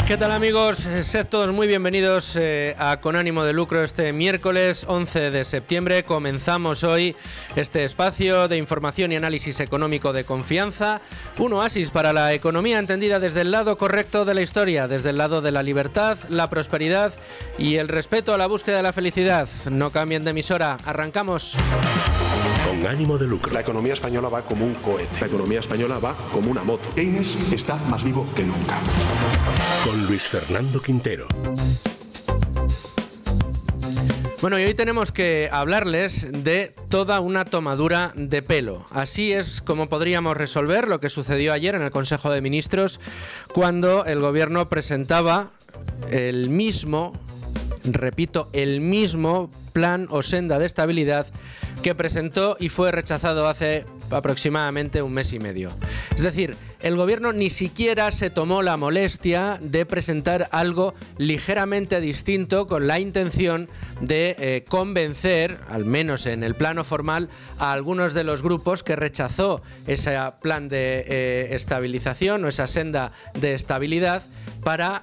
¿Qué tal, amigos? Sed todos muy bienvenidos a Con Ánimo de Lucro este miércoles 11 de septiembre. Comenzamos hoy este espacio de información y análisis económico de confianza, un oasis para la economía entendida desde el lado correcto de la historia, desde el lado de la libertad, la prosperidad y el respeto a la búsqueda de la felicidad. No cambien de emisora, arrancamos. Con Ánimo de Lucro. La economía española va como un cohete. La economía española va como una moto. Keynes está más vivo que nunca. Con Luis Fernando Quintero. Bueno, y hoy tenemos que hablarles de toda una tomadura de pelo. Así es como podríamos resolver lo que sucedió ayer en el Consejo de Ministros, cuando el Gobierno presentaba el mismo, repito, el mismo plan o senda de estabilidad que presentó y fue rechazado hace aproximadamente un mes y medio. Es decir, el Gobierno ni siquiera se tomó la molestia de presentar algo ligeramente distinto con la intención de convencer, al menos en el plano formal, a algunos de los grupos que rechazó ese plan de estabilización o esa senda de estabilidad para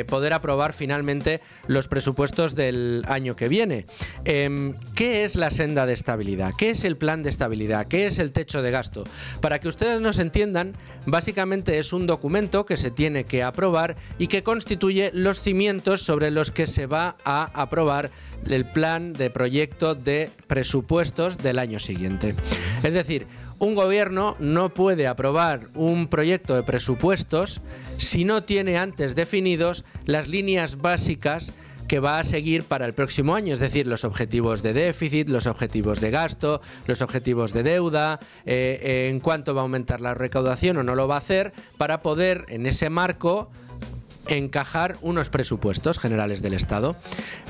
poder aprobar finalmente los presupuestos del año que viene. ¿Qué es la senda de estabilidad? ¿Qué es el plan de estabilidad? ¿Qué es el techo de gasto? Para que ustedes nos entiendan, básicamente es un documento que se tiene que aprobar y que constituye los cimientos sobre los que se va a aprobar el plan de proyecto de presupuestos del año siguiente. Es decir, un gobierno no puede aprobar un proyecto de presupuestos si no tiene antes definidos las líneas básicas que va a seguir para el próximo año, es decir, los objetivos de déficit, los objetivos de gasto, los objetivos de deuda, en cuánto va a aumentar la recaudación o no lo va a hacer, para poder en ese marco encajar unos presupuestos generales del Estado.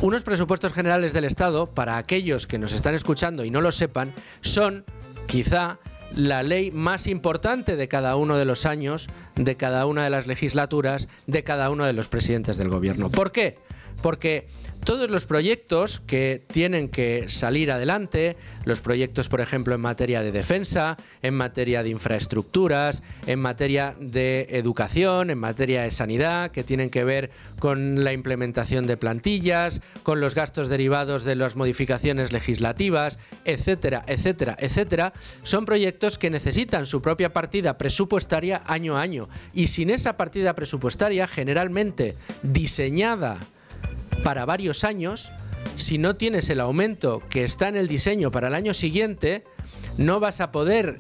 Unos presupuestos generales del Estado, para aquellos que nos están escuchando y no lo sepan, son quizá la ley más importante de cada uno de los años, de cada una de las legislaturas, de cada uno de los presidentes del gobierno. ¿Por qué? Porque todos los proyectos que tienen que salir adelante, los proyectos, por ejemplo, en materia de defensa, en materia de infraestructuras, en materia de educación, en materia de sanidad, que tienen que ver con la implementación de plantillas, con los gastos derivados de las modificaciones legislativas, etcétera, etcétera, etcétera, son proyectos que necesitan su propia partida presupuestaria año a año. Y sin esa partida presupuestaria, generalmente diseñada para varios años, si no tienes el aumento que está en el diseño para el año siguiente, no vas a poder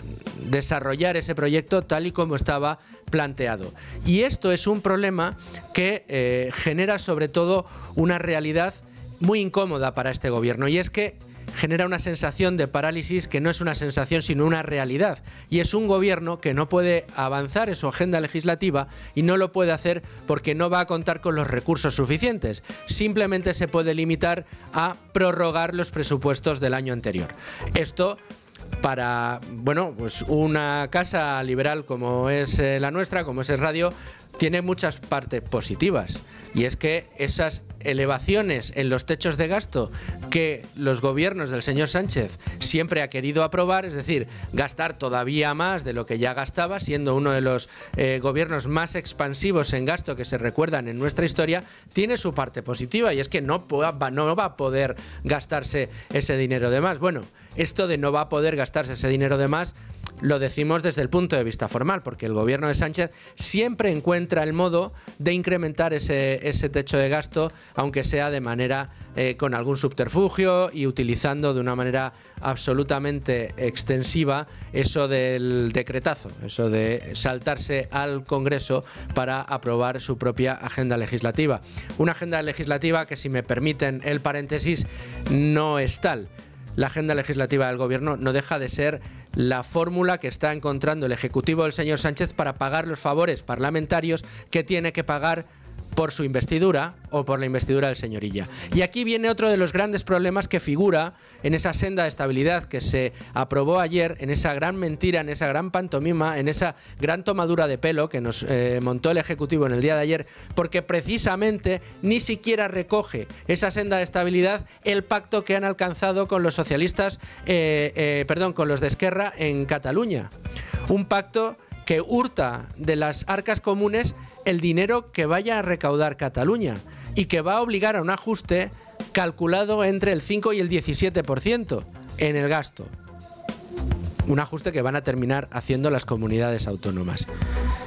desarrollar ese proyecto tal y como estaba planteado. Y esto es un problema que genera sobre todo una realidad muy incómoda para este gobierno, y es que genera una sensación de parálisis que no es una sensación sino una realidad, y es un gobierno que no puede avanzar en su agenda legislativa y no lo puede hacer porque no va a contar con los recursos suficientes. Simplemente se puede limitar a prorrogar los presupuestos del año anterior. Esto para, bueno, pues una casa liberal como es la nuestra, como es el Radio, tiene muchas partes positivas, y es que esas elevaciones en los techos de gasto que los gobiernos del señor Sánchez siempre ha querido aprobar, es decir, gastar todavía más de lo que ya gastaba, siendo uno de los gobiernos más expansivos en gasto que se recuerdan en nuestra historia, tiene su parte positiva, y es que no va a poder gastarse ese dinero de más. Bueno, esto de no va a poder gastarse ese dinero de más lo decimos desde el punto de vista formal, porque el gobierno de Sánchez siempre encuentra el modo de incrementar ese techo de gasto, aunque sea de manera con algún subterfugio y utilizando de una manera absolutamente extensiva eso del decretazo, eso de saltarse al Congreso para aprobar su propia agenda legislativa. Una agenda legislativa que, si me permiten el paréntesis, no es tal. La agenda legislativa del gobierno no deja de ser la fórmula que está encontrando el Ejecutivo del señor Sánchez para pagar los favores parlamentarios que tiene que pagar por su investidura o por la investidura del señor Illa. Y aquí viene otro de los grandes problemas que figura en esa senda de estabilidad que se aprobó ayer, en esa gran mentira, en esa gran pantomima, en esa gran tomadura de pelo que nos montó el Ejecutivo en el día de ayer, porque precisamente ni siquiera recoge esa senda de estabilidad el pacto que han alcanzado con los socialistas, con los de Esquerra en Cataluña. Un pacto que hurta de las arcas comunes el dinero que vaya a recaudar Cataluña y que va a obligar a un ajuste calculado entre el 5 y el 17% en el gasto. Un ajuste que van a terminar haciendo las comunidades autónomas.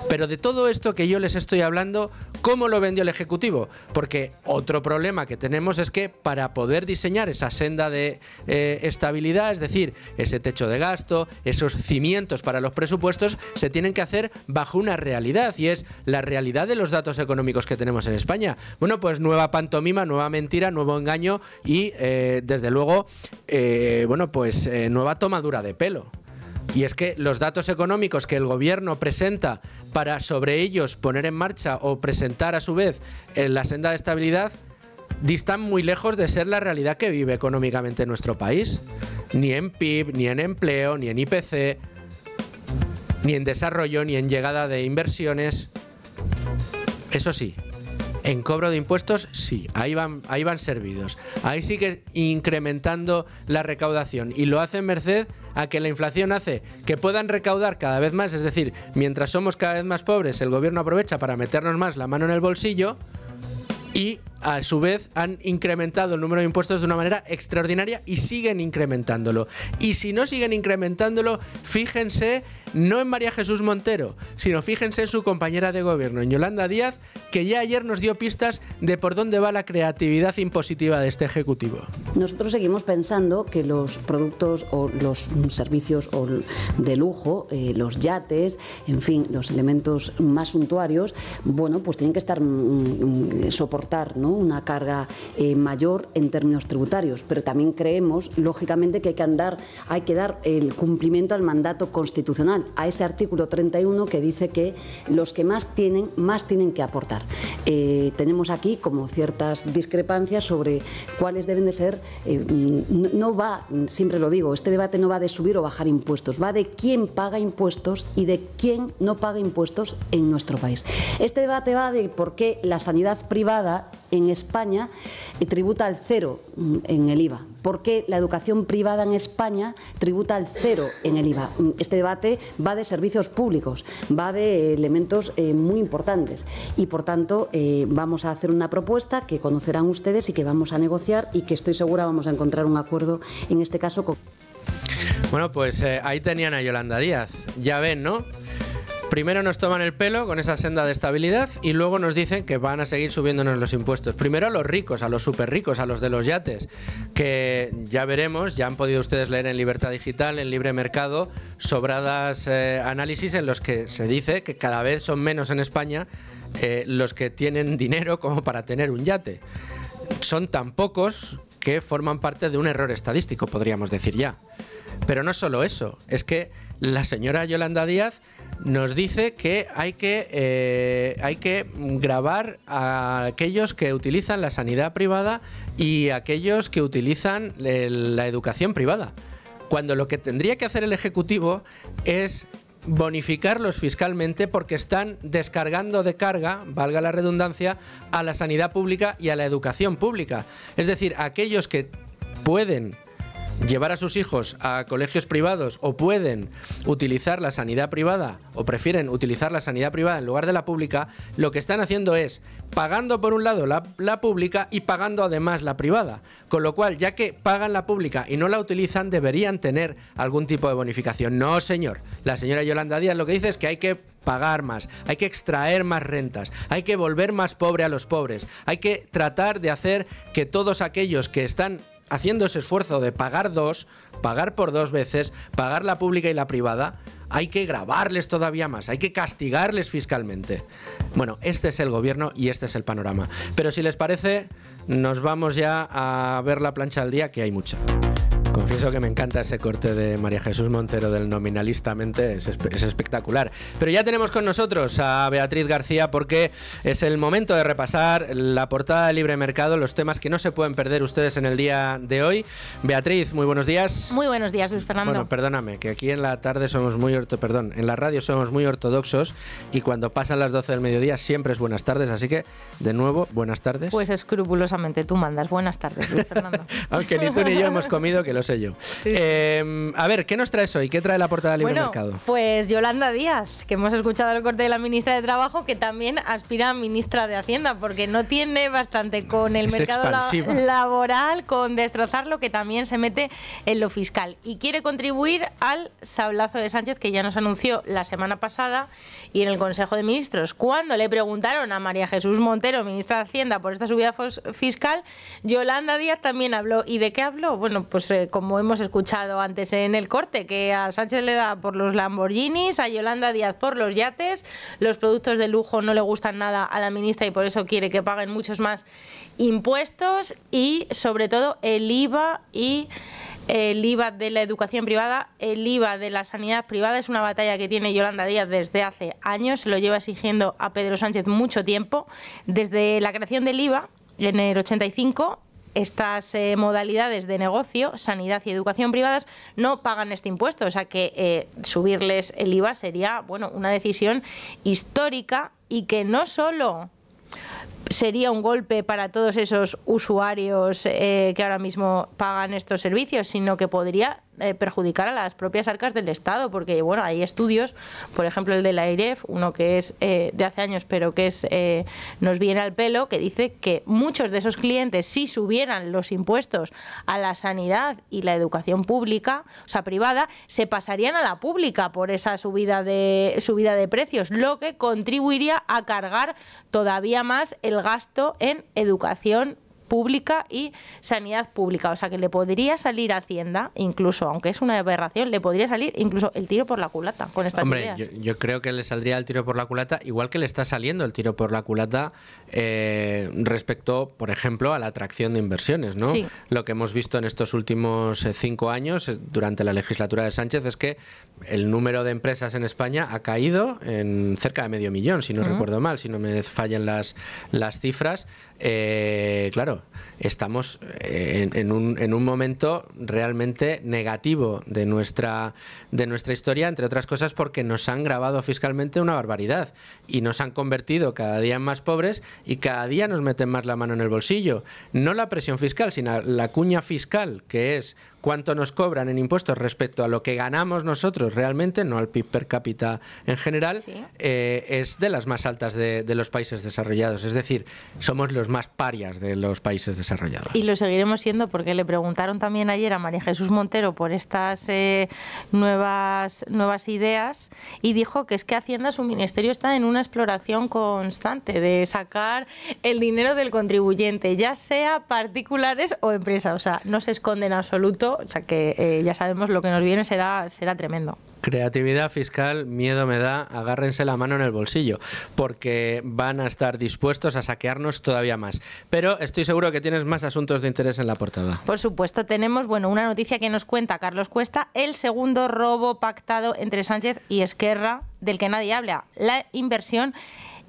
Pero de todo esto que yo les estoy hablando, ¿cómo lo vendió el Ejecutivo? Porque otro problema que tenemos es que para poder diseñar esa senda de estabilidad, es decir, ese techo de gasto, esos cimientos para los presupuestos, se tienen que hacer bajo una realidad, y es la realidad de los datos económicos que tenemos en España. Bueno, pues nueva pantomima, nueva mentira, nuevo engaño y, desde luego, nueva tomadura de pelo. Y es que los datos económicos que el gobierno presenta para sobre ellos poner en marcha o presentar a su vez en la senda de estabilidad distan muy lejos de ser la realidad que vive económicamente nuestro país. Ni en PIB, ni en empleo, ni en IPC, ni en desarrollo, ni en llegada de inversiones. Eso sí, en cobro de impuestos sí, ahí van servidos. Ahí sigue incrementando la recaudación y lo hacen merced a que la inflación hace que puedan recaudar cada vez más, es decir, mientras somos cada vez más pobres, el gobierno aprovecha para meternos más la mano en el bolsillo y a su vez han incrementado el número de impuestos de una manera extraordinaria y siguen incrementándolo. Y si no siguen incrementándolo, fíjense no en María Jesús Montero, sino fíjense en su compañera de gobierno, en Yolanda Díaz, que ya ayer nos dio pistas de por dónde va la creatividad impositiva de este Ejecutivo. Nosotros seguimos pensando que los productos o los servicios de lujo, los yates, en fin, los elementos más suntuarios, bueno, pues tienen que soportar, ¿no?, una carga mayor en términos tributarios, pero también creemos, lógicamente, que hay que dar el cumplimiento al mandato constitucional, a ese artículo 31 que dice que los que más tienen que aportar. Tenemos aquí como ciertas discrepancias sobre cuáles deben de ser. No va, siempre lo digo, este debate no va de subir o bajar impuestos, va de quién paga impuestos y de quién no paga impuestos en nuestro país. Este debate va de por qué la sanidad privada en España tributa al 0 en el IVA. ¿Por qué la educación privada en España tributa al 0 en el IVA? Este debate va de servicios públicos, va de elementos muy importantes y, por tanto, vamos a hacer una propuesta que conocerán ustedes y que vamos a negociar y que estoy segura vamos a encontrar un acuerdo en este caso. Bueno, pues ahí tenían a Yolanda Díaz. Ya ven, ¿no? Primero nos toman el pelo con esa senda de estabilidad y luego nos dicen que van a seguir subiéndonos los impuestos. Primero a los ricos, a los súper ricos, a los de los yates, que ya veremos, ya han podido ustedes leer en Libertad Digital, en Libre Mercado, sobradas análisis en los que se dice que cada vez son menos en España los que tienen dinero como para tener un yate. Son tan pocos que forman parte de un error estadístico, podríamos decir ya. Pero no solo eso, es que la señora Yolanda Díaz nos dice que hay que gravar a aquellos que utilizan la sanidad privada y a aquellos que utilizan la educación privada, cuando lo que tendría que hacer el Ejecutivo es bonificarlos fiscalmente porque están descargando de carga, valga la redundancia, a la sanidad pública y a la educación pública. Es decir, aquellos que pueden llevar a sus hijos a colegios privados o pueden utilizar la sanidad privada o prefieren utilizar la sanidad privada en lugar de la pública, lo que están haciendo es pagando por un lado la pública y pagando además la privada. Con lo cual, ya que pagan la pública y no la utilizan, deberían tener algún tipo de bonificación. No, señor. La señora Yolanda Díaz lo que dice es que hay que pagar más, hay que extraer más rentas, hay que volver más pobre a los pobres, hay que tratar de hacer que todos aquellos que están haciendo ese esfuerzo de pagar por dos veces, pagar la pública y la privada, hay que gravarles todavía más, hay que castigarles fiscalmente. Bueno, este es el gobierno y este es el panorama. Pero si les parece, nos vamos ya a ver la plancha del día, que hay mucha. Confieso que me encanta ese corte de María Jesús Montero del Nominalistamente, es espectacular. Pero ya tenemos con nosotros a Beatriz García porque es el momento de repasar la portada de Libre Mercado, los temas que no se pueden perder ustedes en el día de hoy. Beatriz, muy buenos días. Muy buenos días, Luis Fernando. Bueno, perdóname, que aquí en la tarde somos en la radio somos muy ortodoxos y cuando pasan las 12 del mediodía siempre es buenas tardes, así que, de nuevo, buenas tardes. Pues escrupulosamente tú mandas. Buenas tardes, Luis Fernando. Aunque ni tú ni yo hemos comido, que lo sé sé yo. A ver, ¿qué nos traes hoy? ¿Qué trae la portada de Libre Mercado? Pues Yolanda Díaz, que hemos escuchado el corte de la ministra de Trabajo, que también aspira a ministra de Hacienda, porque no tiene bastante con el mercado laboral, con destrozarlo, que también se mete en lo fiscal. Y quiere contribuir al sablazo de Sánchez, que ya nos anunció la semana pasada y en el Consejo de Ministros. Cuando le preguntaron a María Jesús Montero, ministra de Hacienda, por esta subida fiscal, Yolanda Díaz también habló. ¿Y de qué habló? Bueno, pues como hemos escuchado antes en el corte, que a Sánchez le da por los Lamborghinis, a Yolanda Díaz por los yates, los productos de lujo no le gustan nada a la ministra y por eso quiere que paguen muchos más impuestos, y sobre todo el IVA y el IVA de la educación privada, el IVA de la sanidad privada. Es una batalla que tiene Yolanda Díaz desde hace años, se lo lleva exigiendo a Pedro Sánchez mucho tiempo. Desde la creación del IVA en el 85, estas modalidades de negocio, sanidad y educación privadas, no pagan este impuesto. O sea que subirles el IVA sería, bueno, una decisión histórica, y que no solo sería un golpe para todos esos usuarios que ahora mismo pagan estos servicios, sino que podría perjudicar a las propias arcas del Estado, porque bueno, hay estudios, por ejemplo el de la AIREF, uno que es de hace años, pero que es nos viene al pelo, que dice que muchos de esos clientes, si subieran los impuestos a la sanidad y la educación pública, o sea, privada, se pasarían a la pública por esa subida de precios, lo que contribuiría a cargar todavía más el gasto en educación pública y sanidad pública. O sea que le podría salir a Hacienda, incluso, aunque es una aberración, le podría salir incluso el tiro por la culata con estas ideas. Yo creo que le saldría el tiro por la culata, igual que le está saliendo el tiro por la culata respecto, por ejemplo, a la atracción de inversiones, ¿no? Sí. Lo que hemos visto en estos últimos 5 años, durante la legislatura de Sánchez, es que el número de empresas en España ha caído en cerca de 500.000, si no recuerdo mal, si no me fallan las cifras. Claro, estamos en un momento realmente negativo de nuestra historia, entre otras cosas porque nos han gravado fiscalmente una barbaridad y nos han convertido cada día en más pobres y cada día nos meten más la mano en el bolsillo. No la presión fiscal, sino la cuña fiscal, que es cuánto nos cobran en impuestos respecto a lo que ganamos nosotros realmente, no al PIB per cápita en general, sí. Es de las más altas de los países desarrollados. Es decir, somos los más parias de los países desarrollados. Y lo seguiremos siendo, porque le preguntaron también ayer a María Jesús Montero por estas nuevas ideas, y dijo que es que Hacienda, su ministerio, está en una exploración constante de sacar el dinero del contribuyente, ya sea particulares o empresas. O sea, no se esconde en absoluto. O sea que ya sabemos lo que nos viene será tremendo. Creatividad fiscal, miedo me da, agárrense la mano en el bolsillo, porque van a estar dispuestos a saquearnos todavía más. Pero estoy seguro que tienes más asuntos de interés en la portada. Por supuesto, tenemos una noticia que nos cuenta Carlos Cuesta, el segundo robo pactado entre Sánchez y Esquerra, del que nadie habla, la inversión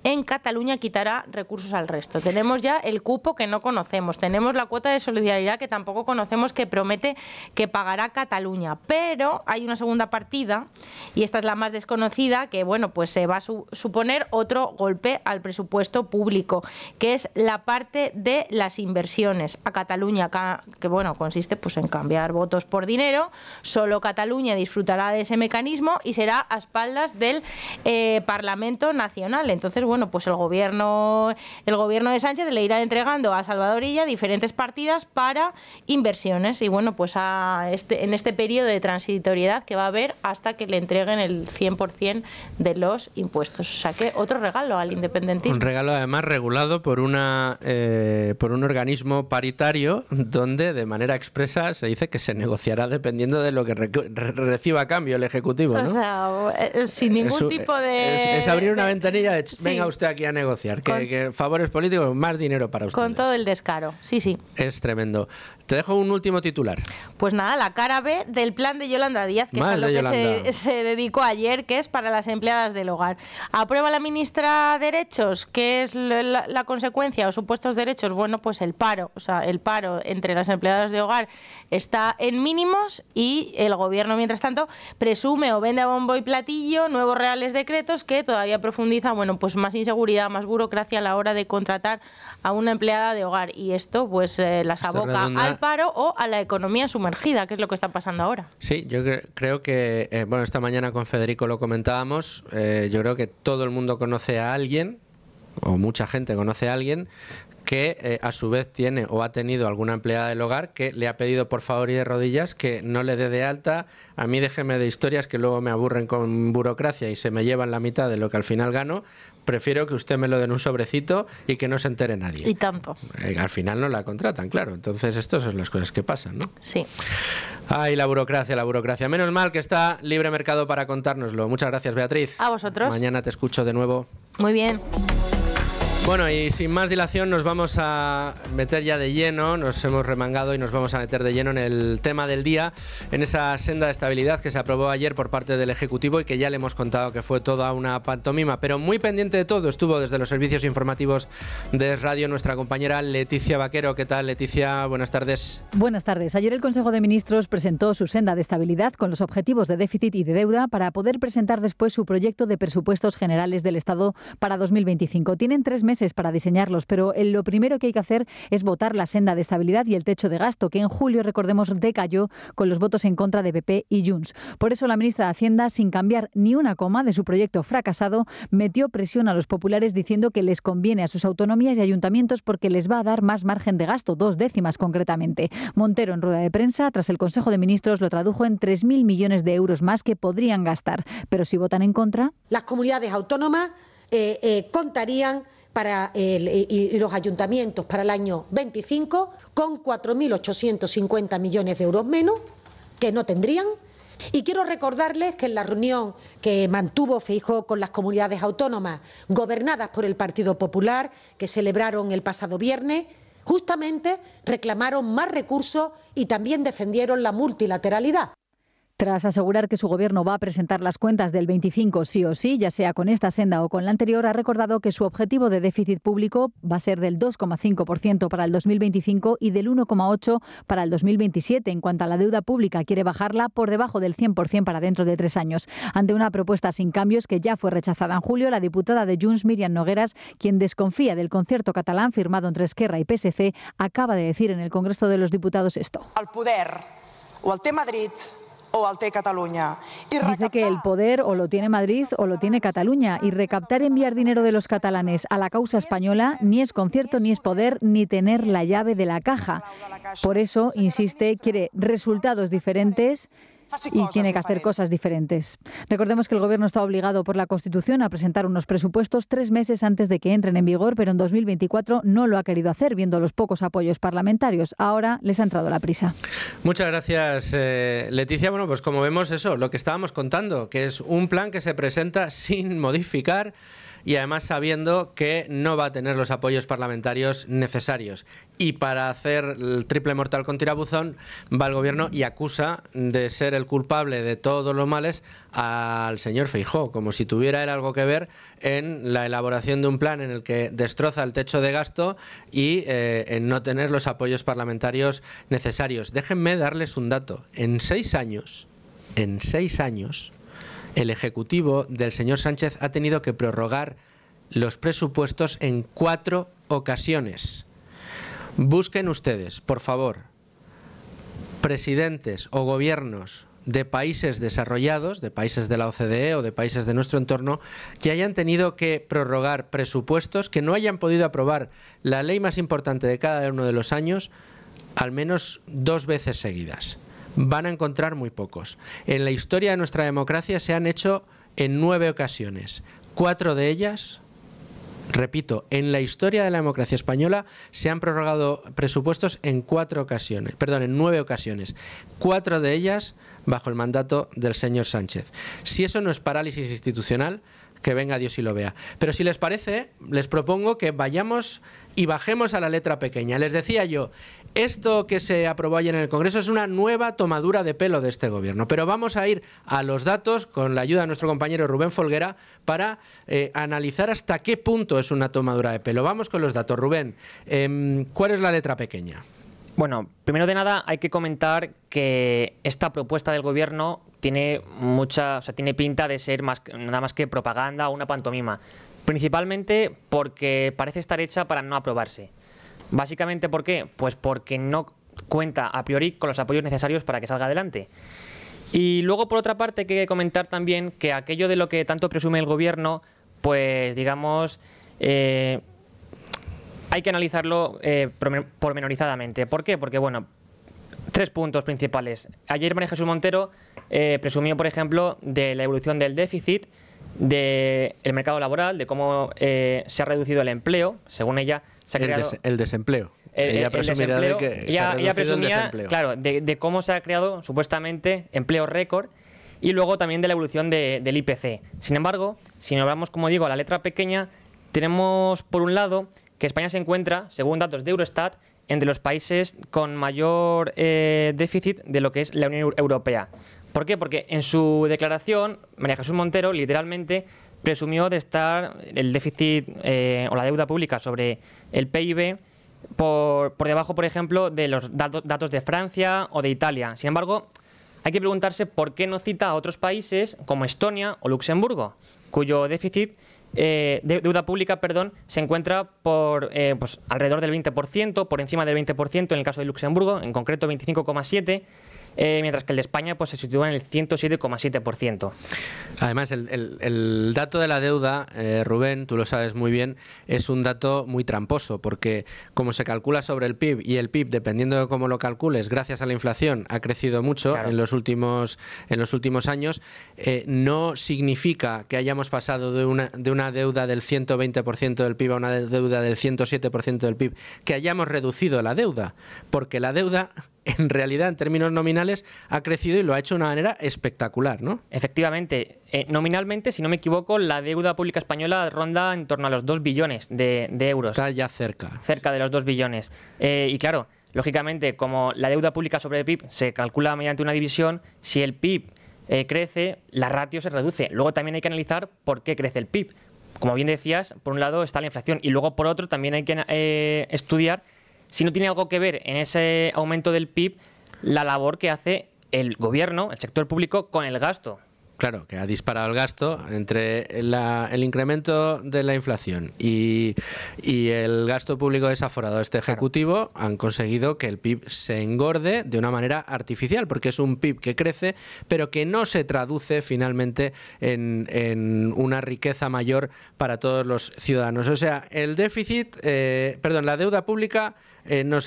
en Cataluña quitará recursos al resto. Tenemos ya el cupo que no conocemos, tenemos la cuota de solidaridad que tampoco conocemos, que promete que pagará Cataluña, pero hay una segunda partida, y esta es la más desconocida, que pues se va a suponer otro golpe al presupuesto público, que es la parte de las inversiones a Cataluña, que consiste en cambiar votos por dinero. Solo Cataluña disfrutará de ese mecanismo y será a espaldas del Parlamento Nacional. Entonces, pues el gobierno de Sánchez le irá entregando a Salvador Illa diferentes partidas para inversiones, y en este periodo de transitoriedad que va a haber hasta que le entreguen el 100% de los impuestos. O sea que otro regalo al independentismo. Un regalo además regulado por un organismo paritario, donde de manera expresa se dice que se negociará dependiendo de lo que reciba a cambio el Ejecutivo, ¿no? O sea, sin ningún tipo de... Es abrir una ventanilla de venga usted aquí a negociar, que favores políticos, más dinero para ustedes. Con todo el descaro, sí. Es tremendo. Te dejo un último titular. Pues nada, la cara B del plan de Yolanda Díaz, que es a lo que se dedicó ayer, que es para las empleadas del hogar. ¿Aprueba la ministra derechos? ¿Qué es la consecuencia o supuestos derechos? Pues el paro. O sea, el paro entre las empleadas de hogar está en mínimos, y el gobierno, mientras tanto, presume o vende a bombo y platillo nuevos reales decretos que todavía profundizan, más inseguridad, más burocracia a la hora de contratar a una empleada de hogar. Y esto, las aboca al al paro o a la economía sumergida, que es lo que está pasando ahora. Sí, yo creo que, bueno, esta mañana con Federico lo comentábamos, yo creo que todo el mundo conoce a alguien, o mucha gente conoce a alguien, que a su vez tiene o ha tenido alguna empleada del hogar que le ha pedido por favor y de rodillas que no le dé de alta. A mí déjeme de historias que luego me aburren con burocracia y se me llevan la mitad de lo que al final gano. Prefiero que usted me lo dé en un sobrecito y que no se entere nadie. Y tanto. Al final no la contratan, claro. Entonces estas son las cosas que pasan, ¿no? Sí. Ay, la burocracia, la burocracia. Menos mal que está Libre Mercado para contárnoslo. Muchas gracias, Beatriz. A vosotros. Mañana te escucho de nuevo. Muy bien. Bueno, y sin más dilación nos vamos a meter ya de lleno, nos hemos remangado y nos vamos a meter de lleno en el tema del día, en esa senda de estabilidad que se aprobó ayer por parte del Ejecutivo y que ya le hemos contado que fue toda una pantomima, pero muy pendiente de todo estuvo desde los servicios informativos de Radio nuestra compañera Leticia Vaquero. ¿Qué tal, Leticia? Buenas tardes. Buenas tardes. Ayer el Consejo de Ministros presentó su senda de estabilidad con los objetivos de déficit y de deuda para poder presentar después su proyecto de presupuestos generales del Estado para 2025. Tienen 3 meses para diseñarlos, pero lo primero que hay que hacer es votar la senda de estabilidad y el techo de gasto, que en julio, recordemos, decayó con los votos en contra de PP y Junts. Por eso la ministra de Hacienda, sin cambiar ni una coma de su proyecto fracasado, metió presión a los populares diciendo que les conviene a sus autonomías y ayuntamientos porque les va a dar más margen de gasto, 2 décimas concretamente. Montero, en rueda de prensa, tras el Consejo de Ministros, lo tradujo en 3.000 millones de euros más que podrían gastar. Pero si votan en contra... Las comunidades autónomas contarían y los ayuntamientos para el año 25 con 4.850 millones de euros menos que no tendrían. Y quiero recordarles que en la reunión que mantuvo Feijóo con las comunidades autónomas gobernadas por el Partido Popular, que celebraron el pasado viernes, justamente reclamaron más recursos y también defendieron la multilateralidad. Tras asegurar que su gobierno va a presentar las cuentas del 25 sí o sí, ya sea con esta senda o con la anterior, ha recordado que su objetivo de déficit público va a ser del 2,5% para el 2025 y del 1,8% para el 2027. En cuanto a la deuda pública, quiere bajarla por debajo del 100% para dentro de 3 años. Ante una propuesta sin cambios que ya fue rechazada en julio, la diputada de Junts, Míriam Nogueras, quien desconfía del concierto catalán firmado entre Esquerra y PSC, acaba de decir en el Congreso de los Diputados esto. El poder o el té Madrid o el té Catalunya. Dice que el poder o lo tiene Madrid o lo tiene Cataluña, y recaptar y enviar dinero de los catalanes a la causa española ni es concierto, ni es poder, ni tener la llave de la caja. Por eso, insiste, quiere resultados diferentes y tiene que hacer cosas diferentes. Recordemos que el Gobierno está obligado por la Constitución a presentar unos presupuestos 3 meses antes de que entren en vigor, pero en 2024 no lo ha querido hacer, viendo los pocos apoyos parlamentarios. Ahora les ha entrado la prisa. Muchas gracias, Leticia. Bueno, pues como vemos eso, lo que estábamos contando, que es un plan que se presenta sin modificar y además sabiendo que no va a tener los apoyos parlamentarios necesarios. Y para hacer el triple mortal con tirabuzón va el Gobierno y acusa de ser el culpable de todos los males al señor Feijóo, como si tuviera él algo que ver en la elaboración de un plan en el que destroza el techo de gasto y en no tener los apoyos parlamentarios necesarios. Déjenme darles un dato. En 6 años, el Ejecutivo del señor Sánchez ha tenido que prorrogar los presupuestos en 4 ocasiones. Busquen ustedes, por favor, presidentes o gobiernos de países desarrollados, de países de la OCDE o de países de nuestro entorno, que hayan tenido que prorrogar presupuestos, que no hayan podido aprobar la ley más importante de cada uno de los años, al menos 2 veces seguidas. Van a encontrar muy pocos. En la historia de nuestra democracia se han hecho en 9 ocasiones. 4 de ellas, repito, en la historia de la democracia española se han prorrogado presupuestos en 9 ocasiones. 4 de ellas bajo el mandato del señor Sánchez. Si eso no es parálisis institucional, que venga Dios y lo vea. Pero si les parece, les propongo que vayamos y bajemos a la letra pequeña. Les decía yo, esto que se aprobó ayer en el Congreso es una nueva tomadura de pelo de este Gobierno. Pero vamos a ir a los datos con la ayuda de nuestro compañero Rubén Folguera para analizar hasta qué punto es una tomadura de pelo. Vamos con los datos. Rubén, ¿cuál es la letra pequeña? Bueno, primero de nada hay que comentar que esta propuesta del Gobierno tiene tiene pinta de ser nada más que propaganda o una pantomima. Principalmente porque parece estar hecha para no aprobarse. Básicamente, ¿por qué? Pues porque no cuenta a priori con los apoyos necesarios para que salga adelante. Y luego, por otra parte, hay que comentar también que aquello de lo que tanto presume el gobierno, pues digamos, hay que analizarlo pormenorizadamente. ¿Por qué? Porque, bueno, 3 puntos principales. Ayer María Jesús Montero presumió, por ejemplo, de la evolución del déficit, del mercado laboral, de cómo se ha reducido el empleo. Según ella, se ha creado... El desempleo. Ella presumirá de que se ha reducido el desempleo. Claro, de cómo se ha creado, supuestamente, empleo récord, y luego también de la evolución del IPC. Sin embargo, si nos vamos, como digo, a la letra pequeña, tenemos, por un lado, que España se encuentra, según datos de Eurostat, entre los países con mayor déficit de lo que es la Unión Europea. ¿Por qué? Porque en su declaración, María Jesús Montero literalmente presumió de estar el déficit o la deuda pública sobre el PIB por debajo, por ejemplo, de los datos de Francia o de Italia. Sin embargo, hay que preguntarse por qué no cita a otros países como Estonia o Luxemburgo, cuyo déficit deuda pública, se encuentra por pues alrededor del 20%, por encima del 20% en el caso de Luxemburgo, en concreto 25,7%, mientras que el de España pues se sitúa en el 107,7%. Además, el dato de la deuda, Rubén, tú lo sabes muy bien, es un dato muy tramposo, porque como se calcula sobre el PIB, y el PIB, dependiendo de cómo lo calcules, gracias a la inflación, ha crecido mucho, claro, en los últimos años, no significa que hayamos pasado de una deuda del 120% del PIB a una deuda del 107% del PIB, que hayamos reducido la deuda, porque la deuda, en realidad, en términos nominales, ha crecido y lo ha hecho de una manera espectacular, ¿no? Efectivamente. Nominalmente, si no me equivoco, la deuda pública española ronda en torno a los 2 billones de euros. Está ya cerca. Cerca de los 2 billones. Y claro, lógicamente, como la deuda pública sobre el PIB se calcula mediante una división, si el PIB crece, la ratio se reduce. Luego también hay que analizar por qué crece el PIB. Como bien decías, por un lado está la inflación y luego por otro también hay que estudiar si no tiene algo que ver en ese aumento del PIB la labor que hace el gobierno, el sector público, con el gasto. Claro, que ha disparado el gasto entre el incremento de la inflación y el gasto público desaforado de este Ejecutivo. Claro. Han conseguido que el PIB se engorde de una manera artificial, porque es un PIB que crece, pero que no se traduce finalmente en una riqueza mayor para todos los ciudadanos. O sea, el déficit, la deuda pública nos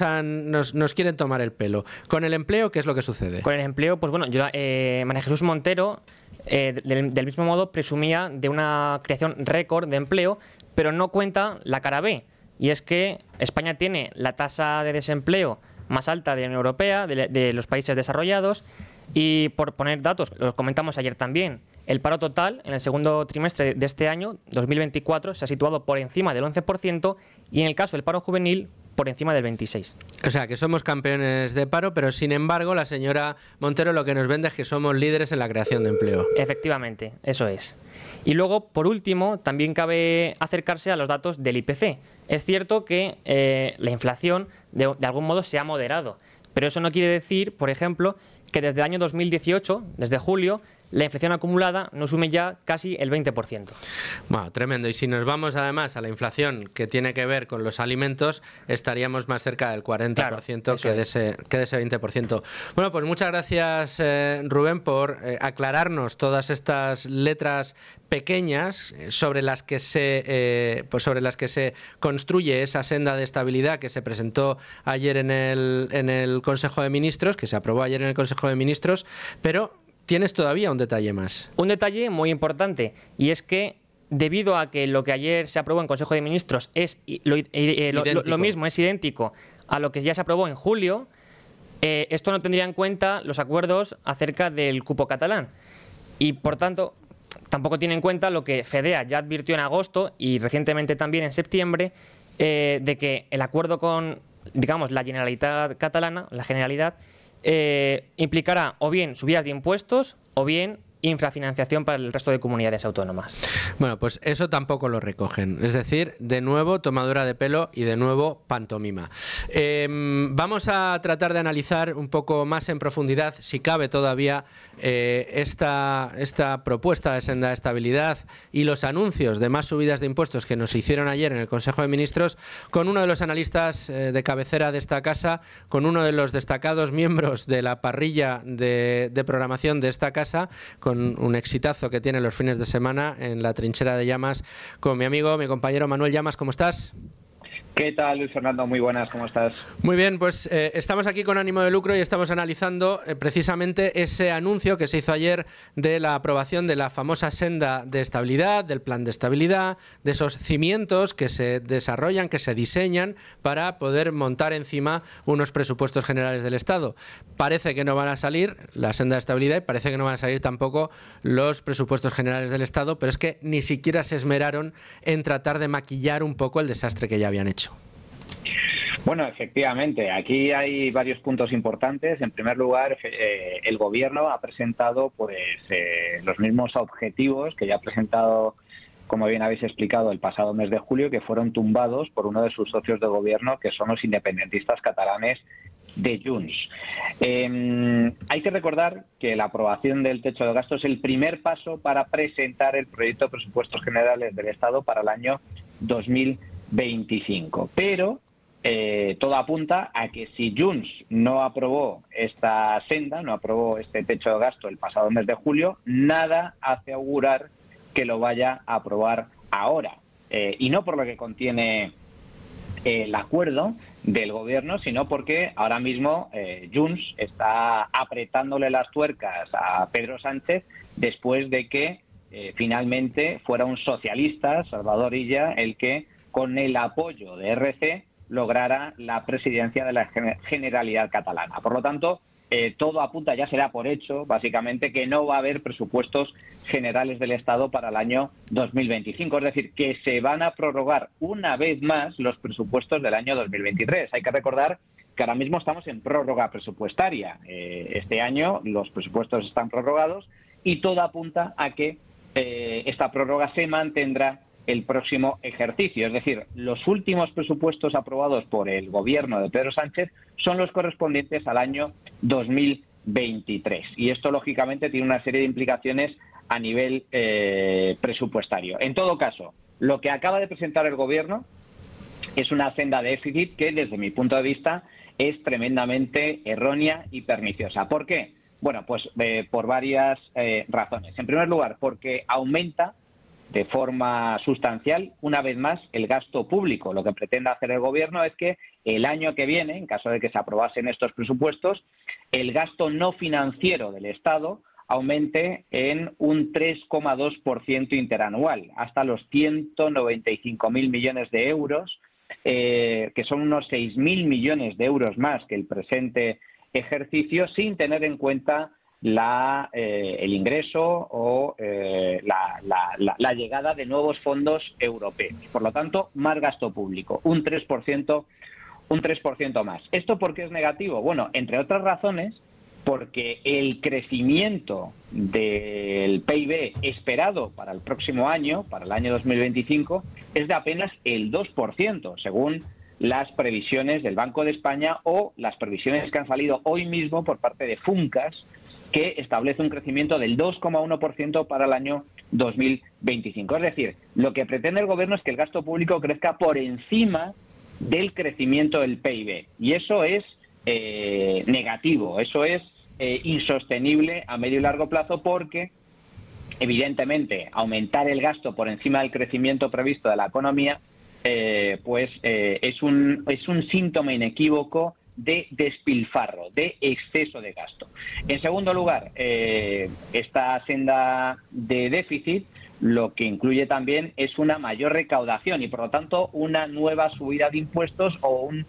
quieren tomar el pelo. Con el empleo, ¿qué es lo que sucede? Con el empleo, pues bueno, María Jesús Montero, del mismo modo, presumía de una creación récord de empleo, pero no cuenta la cara B. Y es que España tiene la tasa de desempleo más alta de la Unión Europea, de los países desarrollados, y por poner datos, los comentamos ayer también, el paro total en el segundo trimestre de este año, 2024, se ha situado por encima del 11% y en el caso del paro juvenil, por encima del 26%. O sea, que somos campeones de paro, pero sin embargo la señora Montero lo que nos vende es que somos líderes en la creación de empleo. Efectivamente, eso es. Y luego, por último, también cabe acercarse a los datos del IPC. Es cierto que la inflación de algún modo se ha moderado, pero eso no quiere decir, por ejemplo, que desde el año 2018, desde julio, la inflación acumulada nos sume ya casi el 20%. Bueno, tremendo. Y si nos vamos además a la inflación que tiene que ver con los alimentos, estaríamos más cerca del 40%, claro, que de ese 20%. Bueno, pues muchas gracias, Rubén, por aclararnos todas estas letras pequeñas sobre las que se construye esa senda de estabilidad que se presentó ayer en el Consejo de Ministros, que se aprobó ayer en el Consejo de Ministros, pero tienes todavía un detalle más. Un detalle muy importante, y es que debido a que lo que ayer se aprobó en Consejo de Ministros es lo mismo, es idéntico a lo que ya se aprobó en julio, esto no tendría en cuenta los acuerdos acerca del cupo catalán. Y por tanto, tampoco tiene en cuenta lo que FEDEA ya advirtió en agosto y recientemente también en septiembre, de que el acuerdo con, digamos, la Generalitat catalana, la Generalidad, implicará o bien subidas de impuestos o bien infrafinanciación para el resto de comunidades autónomas. Bueno, pues eso tampoco lo recogen. Es decir, de nuevo tomadura de pelo y de nuevo pantomima. Vamos a tratar de analizar un poco más en profundidad, si cabe todavía, esta propuesta de senda de estabilidad y los anuncios de más subidas de impuestos que nos hicieron ayer en el Consejo de Ministros con uno de los analistas de cabecera de esta casa, con uno de los destacados miembros de la parrilla de programación de esta casa, con un exitazo que tiene los fines de semana en la trinchera de Llamas, con mi amigo, mi compañero Manuel Llamas. ¿Cómo estás? ¿Qué tal, Luis Fernando? Muy buenas, ¿cómo estás? Muy bien, pues estamos aquí con Ánimo de Lucro y estamos analizando precisamente ese anuncio que se hizo ayer de la aprobación de la famosa senda de estabilidad, del plan de estabilidad, de esos cimientos que se desarrollan, que se diseñan para poder montar encima unos presupuestos generales del Estado. Parece que no van a salir la senda de estabilidad y parece que no van a salir tampoco los presupuestos generales del Estado, pero es que ni siquiera se esmeraron en tratar de maquillar un poco el desastre que ya habían hecho. Bueno, efectivamente, aquí hay varios puntos importantes. En primer lugar, el Gobierno ha presentado los mismos objetivos que ya ha presentado, como bien habéis explicado, el pasado mes de julio, que fueron tumbados por uno de sus socios de Gobierno, que son los independentistas catalanes de Junts. Hay que recordar que la aprobación del techo de gasto es el primer paso para presentar el proyecto de presupuestos generales del Estado para el año 2025. Pero todo apunta a que si Junts no aprobó esta senda, no aprobó este techo de gasto el pasado mes de julio, nada hace augurar que lo vaya a aprobar ahora. Y no por lo que contiene el acuerdo del Gobierno, sino porque ahora mismo Junts está apretándole las tuercas a Pedro Sánchez después de que finalmente fuera un socialista, Salvador Illa, el que con el apoyo de RC lograra la presidencia de la Generalidad catalana. Por lo tanto, todo apunta, ya se da por hecho, básicamente, que no va a haber presupuestos generales del Estado para el año 2025. Es decir, que se van a prorrogar una vez más los presupuestos del año 2023. Hay que recordar que ahora mismo estamos en prórroga presupuestaria. Este año los presupuestos están prorrogados y todo apunta a que esta prórroga se mantendrá el próximo ejercicio. Es decir, los últimos presupuestos aprobados por el Gobierno de Pedro Sánchez son los correspondientes al año 2023. Y esto, lógicamente, tiene una serie de implicaciones a nivel presupuestario. En todo caso, lo que acaba de presentar el Gobierno es una senda de déficit que, desde mi punto de vista, es tremendamente errónea y perniciosa. ¿Por qué? Bueno, pues por varias razones. En primer lugar, porque aumenta de forma sustancial, una vez más, el gasto público. Lo que pretende hacer el Gobierno es que el año que viene, en caso de que se aprobasen estos presupuestos, el gasto no financiero del Estado aumente en un 3,2% interanual, hasta los 195.000 millones de euros, que son unos 6.000 millones de euros más que el presente ejercicio, sin tener en cuenta el ingreso o la llegada de nuevos fondos europeos. Por lo tanto, más gasto público, un 3% más. ¿Esto por qué es negativo? Bueno, entre otras razones, porque el crecimiento del PIB esperado para el próximo año, para el año 2025, es de apenas el 2%, según las previsiones del Banco de España o las previsiones que han salido hoy mismo por parte de Funcas, que establece un crecimiento del 2,1% para el año 2025. Es decir, lo que pretende el Gobierno es que el gasto público crezca por encima del crecimiento del PIB. Y eso es negativo, eso es insostenible a medio y largo plazo, porque, evidentemente, aumentar el gasto por encima del crecimiento previsto de la economía es un síntoma inequívoco de despilfarro, de exceso de gasto. En segundo lugar, esta senda de déficit lo que incluye también es una mayor recaudación y, por lo tanto, una nueva subida de impuestos o un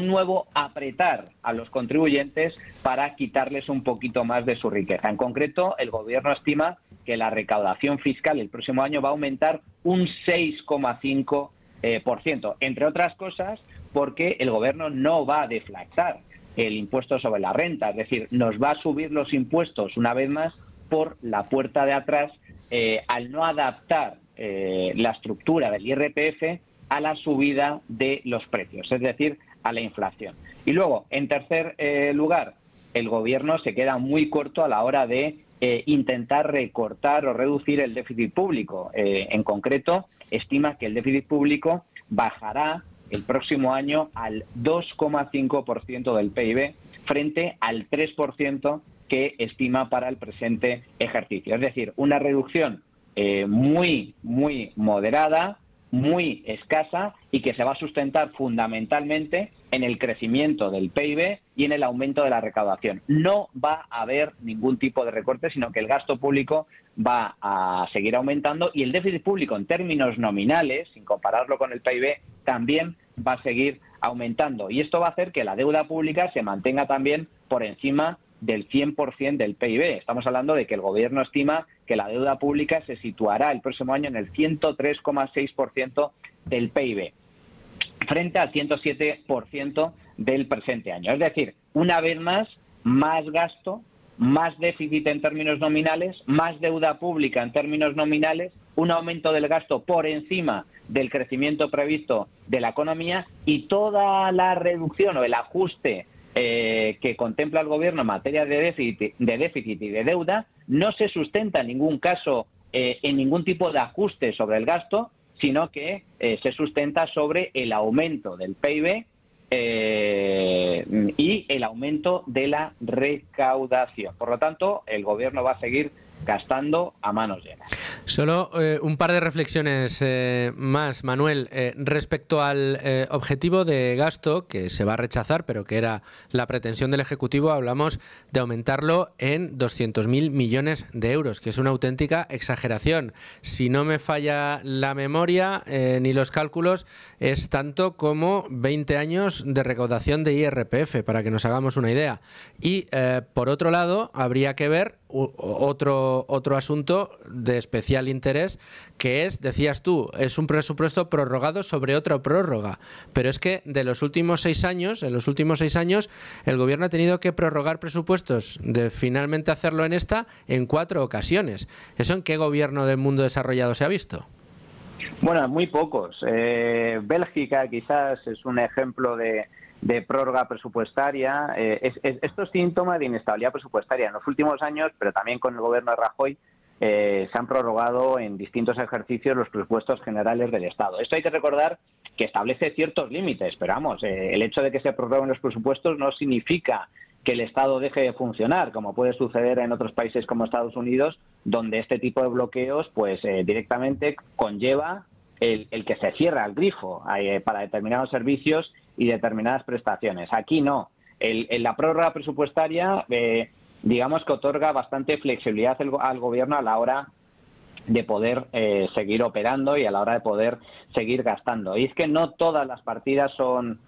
nuevo apretar a los contribuyentes para quitarles un poquito más de su riqueza. En concreto, el Gobierno estima que la recaudación fiscal el próximo año va a aumentar un 6,5%, entre otras cosas porque el Gobierno no va a deflactar el impuesto sobre la renta, es decir, nos va a subir los impuestos una vez más por la puerta de atrás al no adaptar la estructura del IRPF a la subida de los precios, es decir, a la inflación. Y luego, en tercer lugar, el Gobierno se queda muy corto a la hora de intentar recortar o reducir el déficit público. En concreto, estima que el déficit público bajará el próximo año al 2,5% del PIB frente al 3% que estima para el presente ejercicio. Es decir, una reducción muy moderada, muy escasa y que se va a sustentar fundamentalmente en el crecimiento del PIB y en el aumento de la recaudación. No va a haber ningún tipo de recorte, sino que el gasto público va a seguir aumentando y el déficit público en términos nominales, sin compararlo con el PIB, también va a seguir aumentando. Y esto va a hacer que la deuda pública se mantenga también por encima del 100% del PIB. Estamos hablando de que el Gobierno estima que la deuda pública se situará el próximo año en el 103,6% del PIB, frente al 107% del presente año. Es decir, una vez más gasto, más déficit en términos nominales, más deuda pública en términos nominales, un aumento del gasto por encima del crecimiento previsto de la economía y toda la reducción o el ajuste que contempla el Gobierno en materia de déficit y de deuda no se sustenta en ningún caso en ningún tipo de ajuste sobre el gasto, sino que se sustenta sobre el aumento del PIB y el aumento de la recaudación. Por lo tanto, el Gobierno va a seguir gastando a manos llenas. Solo un par de reflexiones más, Manuel. Respecto al objetivo de gasto, que se va a rechazar, pero que era la pretensión del Ejecutivo, hablamos de aumentarlo en 200.000 millones de euros, que es una auténtica exageración. Si no me falla la memoria ni los cálculos, es tanto como 20 años de recaudación de IRPF, para que nos hagamos una idea. Y, por otro lado, habría que ver otro asunto de especial interés, que es, decías tú, es un presupuesto prorrogado sobre otra prórroga, pero es que en los últimos 6 años, el Gobierno ha tenido que prorrogar presupuestos, de finalmente hacerlo en 4 ocasiones. ¿Eso en qué gobierno del mundo desarrollado se ha visto? Bueno, muy pocos. Bélgica quizás es un ejemplo de prórroga presupuestaria. Esto es síntoma de inestabilidad presupuestaria. En los últimos años, pero también con el Gobierno de Rajoy, se han prorrogado en distintos ejercicios los presupuestos generales del Estado. Esto hay que recordar que establece ciertos límites, pero vamos, el hecho de que se prorroguen los presupuestos no significa que el Estado deje de funcionar, como puede suceder en otros países como Estados Unidos, donde este tipo de bloqueos pues directamente conlleva el que se cierra el grifo para determinados servicios y determinadas prestaciones. Aquí no. La prórroga presupuestaria, digamos que otorga bastante flexibilidad al Gobierno a la hora de poder seguir operando y a la hora de poder seguir gastando. Y es que no todas las partidas son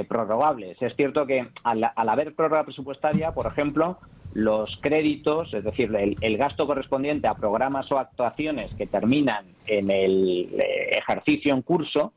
prorrogables. Es cierto que al haber prórroga presupuestaria, por ejemplo, los créditos, es decir, el gasto correspondiente a programas o actuaciones que terminan en el ejercicio en curso,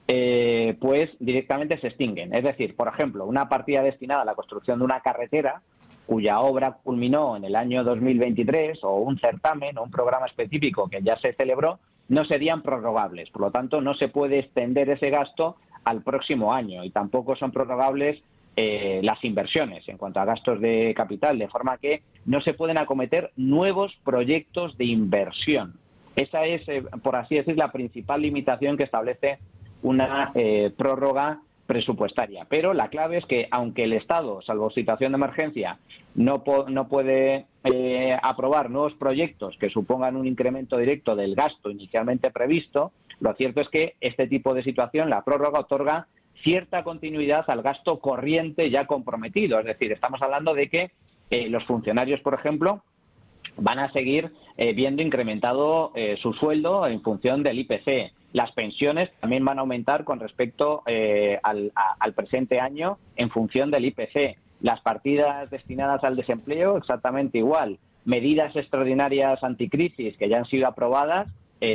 pues directamente se extinguen. Es decir, por ejemplo, una partida destinada a la construcción de una carretera cuya obra culminó en el año 2023, o un certamen o un programa específico que ya se celebró, no serían prorrogables. Por lo tanto, no se puede extender ese gasto al próximo año y tampoco son prorrogables las inversiones en cuanto a gastos de capital, de forma que no se pueden acometer nuevos proyectos de inversión. Esa es, por así decir, la principal limitación que establece una prórroga presupuestaria. Pero la clave es que, aunque el Estado, salvo situación de emergencia, no puede aprobar nuevos proyectos que supongan un incremento directo del gasto inicialmente previsto, lo cierto es que este tipo de situación, la prórroga, otorga cierta continuidad al gasto corriente ya comprometido. Es decir, estamos hablando de que los funcionarios, por ejemplo, van a seguir viendo incrementado su sueldo en función del IPC. Las pensiones también van a aumentar con respecto al presente año en función del IPC. Las partidas destinadas al desempleo, exactamente igual. Medidas extraordinarias anticrisis que ya han sido aprobadas,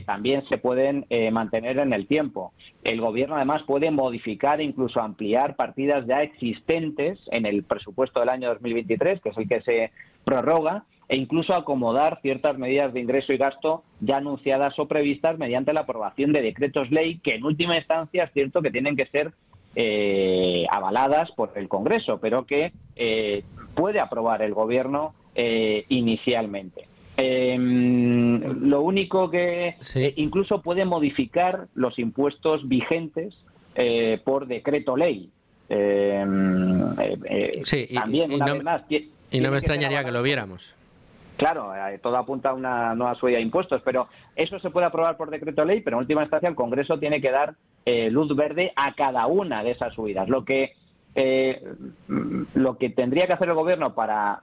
también se pueden mantener en el tiempo. El Gobierno, además, puede modificar e incluso ampliar partidas ya existentes en el presupuesto del año 2023, que es el que se prorroga, e incluso acomodar ciertas medidas de ingreso y gasto ya anunciadas o previstas mediante la aprobación de decretos ley, que en última instancia es cierto que tienen que ser avaladas por el Congreso, pero que puede aprobar el Gobierno inicialmente. Lo único que incluso puede modificar los impuestos vigentes por decreto ley. También, una vez más, y no me extrañaría que lo viéramos. Claro, todo apunta a una nueva subida de impuestos, pero eso se puede aprobar por decreto ley, pero en última instancia el Congreso tiene que dar luz verde a cada una de esas subidas. Lo que tendría que hacer el Gobierno para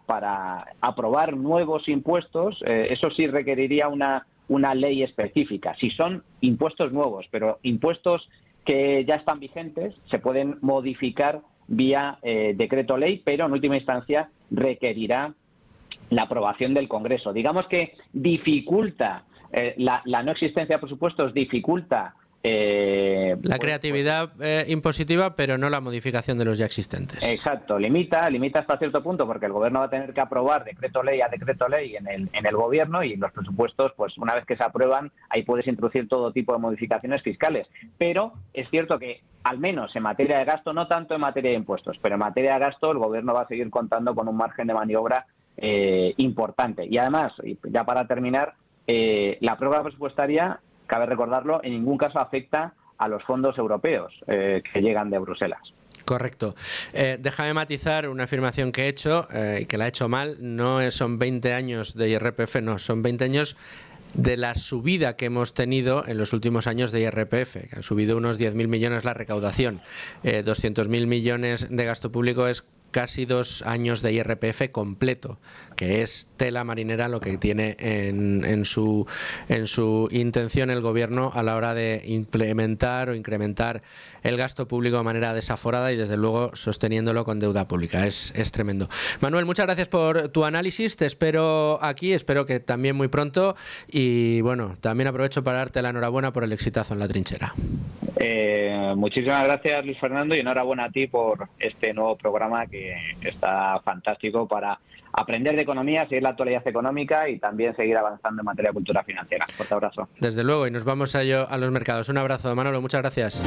aprobar nuevos impuestos, eso sí requeriría una ley específica. Si son impuestos nuevos, pero impuestos que ya están vigentes, se pueden modificar vía decreto ley, pero en última instancia requerirá la aprobación del Congreso. Digamos que dificulta, la no existencia de presupuestos dificulta la creatividad impositiva, pero no la modificación de los ya existentes. Exacto, limita hasta cierto punto, porque el Gobierno va a tener que aprobar decreto ley a decreto ley en el Gobierno, y los presupuestos, pues una vez que se aprueban, ahí puedes introducir todo tipo de modificaciones fiscales. Pero es cierto que, al menos en materia de gasto, no tanto en materia de impuestos, pero en materia de gasto el Gobierno va a seguir contando con un margen de maniobra importante. Y además, y ya para terminar, la prórroga presupuestaria, cabe recordarlo, en ningún caso afecta a los fondos europeos que llegan de Bruselas. Correcto. Déjame matizar una afirmación que he hecho, que la he hecho mal. No son 20 años de IRPF, no, son 20 años de la subida que hemos tenido en los últimos años de IRPF, que han subido unos 10.000 millones la recaudación. 200.000 millones de gasto público es casi 2 años de IRPF completo, que es tela marinera lo que tiene en su intención el Gobierno a la hora de implementar o incrementar el gasto público de manera desaforada y desde luego sosteniéndolo con deuda pública. Es tremendo. Manuel, muchas gracias por tu análisis, te espero aquí, espero que también muy pronto, y bueno, también aprovecho para darte la enhorabuena por el exitazo en la trinchera. Muchísimas gracias, Luis Fernando, y enhorabuena a ti por este nuevo programa que está fantástico para aprender de economía, seguir la actualidad económica y también seguir avanzando en materia de cultura financiera. Fuerte abrazo. Desde luego, y nos vamos a los mercados. Un abrazo, Manolo, muchas gracias.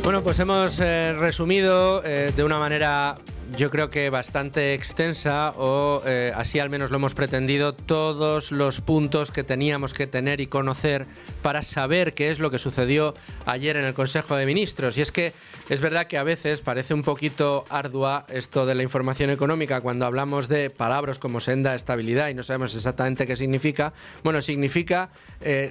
Bueno, pues hemos resumido de una manera, yo creo que bastante extensa, o así al menos lo hemos pretendido, todos los puntos que teníamos que tener y conocer para saber qué es lo que sucedió ayer en el Consejo de Ministros. Y es que es verdad que a veces parece un poquito ardua esto de la información económica cuando hablamos de palabras como senda, estabilidad, y no sabemos exactamente qué significa. Bueno, significa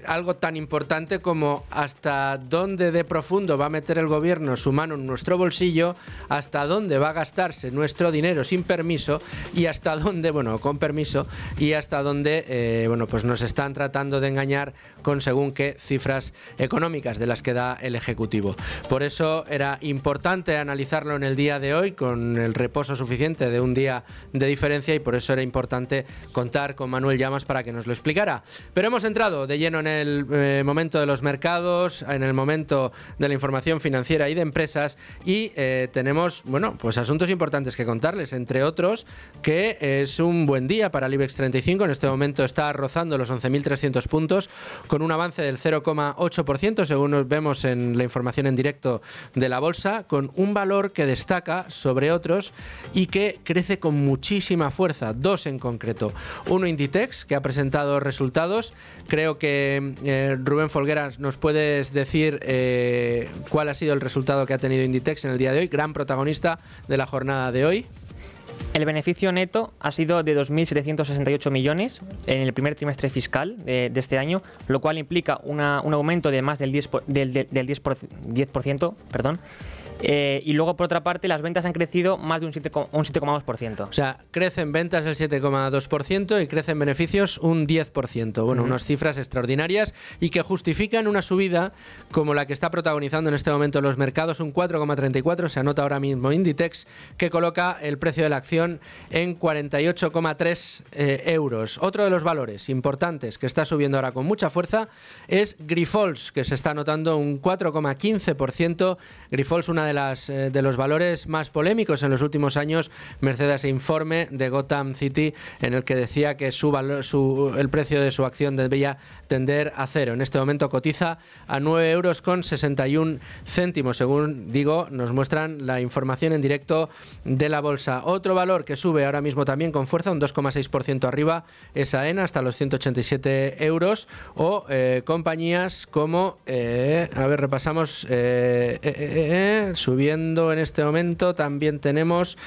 algo tan importante como hasta dónde de profundo va a meter el Gobierno su mano en nuestro bolsillo, hasta dónde va a gastarse nuestro dinero sin permiso, y hasta dónde, bueno, con permiso, y hasta dónde bueno, pues nos están tratando de engañar con según qué cifras económicas de las que da el Ejecutivo. Por eso era importante analizarlo en el día de hoy con el reposo suficiente de un día de diferencia, y por eso era importante contar con Manuel Llamas para que nos lo explicara. Pero hemos entrado de lleno en el momento de los mercados, en el momento de la información financiera y de empresas, y tenemos, bueno, pues asuntos importantes que contarles, entre otros que es un buen día para el IBEX 35. En este momento está rozando los 11.300 puntos con un avance del 0,8% según nos vemos en la información en directo de la bolsa, con un valor que destaca sobre otros y que crece con muchísima fuerza, dos en concreto. Uno, Inditex, que ha presentado resultados. Creo que Rubén Folgueras, nos puedes decir cuál ha sido el resultado que ha tenido Inditex en el día de hoy, gran protagonista de la jornada de hoy. El beneficio neto ha sido de 2.768 millones en el primer trimestre fiscal de este año, lo cual implica un aumento de más del 10%, perdón. Y luego, por otra parte, las ventas han crecido más de un 7,2%. O sea, crecen ventas el 7,2% y crecen beneficios un 10%. Bueno, unas cifras extraordinarias y que justifican una subida como la que está protagonizando en este momento los mercados, un 4,34%. Se anota ahora mismo Inditex, que coloca el precio de la acción en 48,3 euros. Otro de los valores importantes que está subiendo ahora con mucha fuerza es Grifols, que se está anotando un 4,15%. Grifols, una de los valores más polémicos en los últimos años, merced a ese informe de Gotham City en el que decía que el precio de su acción debería tender a cero. En este momento cotiza a 9,61 €. Según digo, nos muestran la información en directo de la bolsa. Otro valor que sube ahora mismo también con fuerza, un 2,6% arriba, es AENA hasta los 187 €, o compañías como, repasamos, subiendo en este momento también tenemos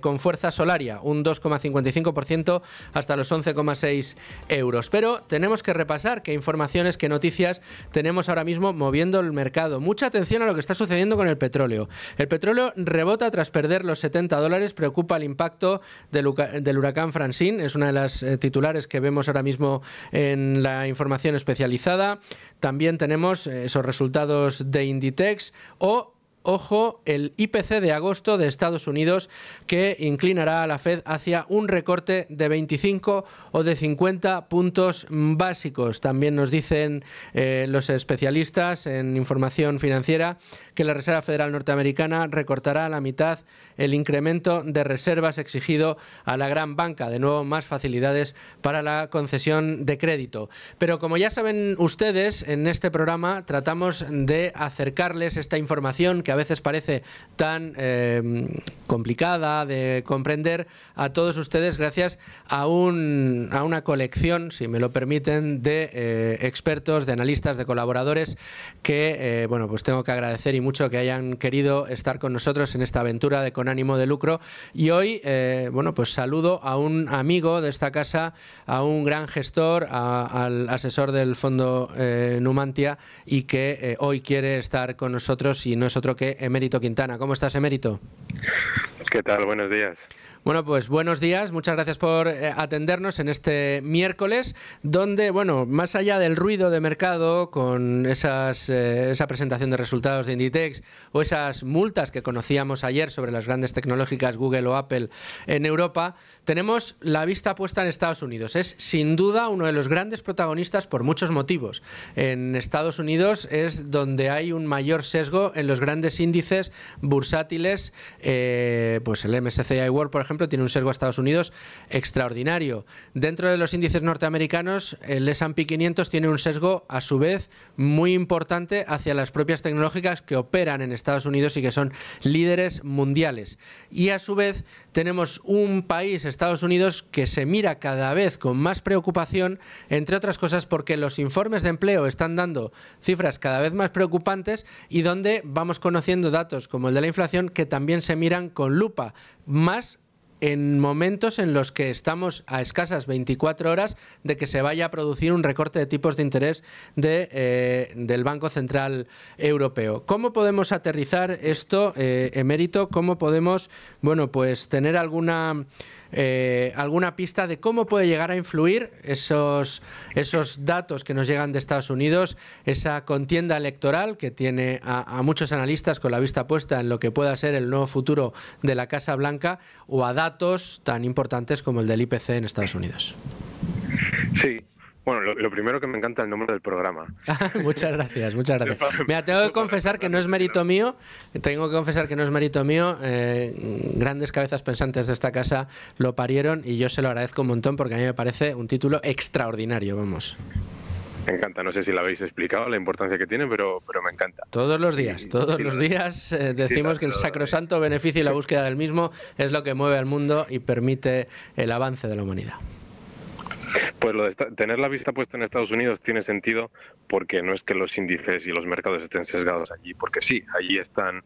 con fuerza Solaria, un 2,55% hasta los 11,6 €. Pero tenemos que repasar qué informaciones, qué noticias tenemos ahora mismo moviendo el mercado. Mucha atención a lo que está sucediendo con el petróleo. El petróleo rebota tras perder los $70, preocupa el impacto del huracán Francine, es una de las titulares que vemos ahora mismo en la información especializada. También tenemos esos resultados de Inditex o, ojo, el IPC de agosto de Estados Unidos, que inclinará a la Fed hacia un recorte de 25 o de 50 puntos básicos. También nos dicen los especialistas en información financiera que la Reserva Federal norteamericana recortará a la mitad el incremento de reservas exigido a la gran banca. De nuevo, más facilidades para la concesión de crédito. Pero como ya saben ustedes, en este programa tratamos de acercarles esta información que a veces parece tan complicada de comprender a todos ustedes, gracias a una colección, si me lo permiten, de expertos, de analistas, de colaboradores que, bueno, pues tengo que agradecer y mucho que hayan querido estar con nosotros en esta aventura de Con Ánimo de Lucro. Y hoy, bueno, pues saludo a un amigo de esta casa, a un gran gestor, al asesor del fondo Numantia, y que hoy quiere estar con nosotros, y no es otro que Emérito Quintana. ¿Cómo estás, Emérito? ¿Qué tal? Buenos días. Bueno, pues buenos días, muchas gracias por atendernos en este miércoles, donde, bueno, más allá del ruido de mercado con esa presentación de resultados de Inditex o esas multas que conocíamos ayer sobre las grandes tecnológicas Google o Apple en Europa, tenemos la vista puesta en Estados Unidos. Es sin duda uno de los grandes protagonistas por muchos motivos. En Estados Unidos es donde hay un mayor sesgo en los grandes índices bursátiles, pues el MSCI World, por ejemplo, tiene un sesgo a Estados Unidos extraordinario. Dentro de los índices norteamericanos, el S&P 500 tiene un sesgo, a su vez, muy importante hacia las propias tecnológicas que operan en Estados Unidos y que son líderes mundiales. Y a su vez, tenemos un país, Estados Unidos, que se mira cada vez con más preocupación, entre otras cosas porque los informes de empleo están dando cifras cada vez más preocupantes y donde vamos conociendo datos como el de la inflación que también se miran con lupa, más en momentos en los que estamos a escasas 24 horas de que se vaya a producir un recorte de tipos de interés del Banco Central Europeo. ¿Cómo podemos aterrizar esto, Emérito? ¿Cómo podemos, bueno, pues tener alguna pista de cómo puede llegar a influir esos datos que nos llegan de Estados Unidos, esa contienda electoral que tiene a muchos analistas con la vista puesta en lo que pueda ser el nuevo futuro de la Casa Blanca, o a datos tan importantes como el del IPC en Estados Unidos? Sí. Bueno, lo primero, que me encanta el nombre del programa. Muchas gracias, muchas gracias. Mira, tengo que confesar que no es mérito mío. Grandes cabezas pensantes de esta casa lo parieron y yo se lo agradezco un montón porque a mí me parece un título extraordinario, vamos. Me encanta, no sé si lo habéis explicado, la importancia que tiene, pero me encanta. Todos los días decimos que el sacrosanto beneficio y la búsqueda del mismo es lo que mueve al mundo y permite el avance de la humanidad. Pues lo de tener la vista puesta en Estados Unidos tiene sentido, porque no es que los índices y los mercados estén sesgados allí, porque sí, allí están,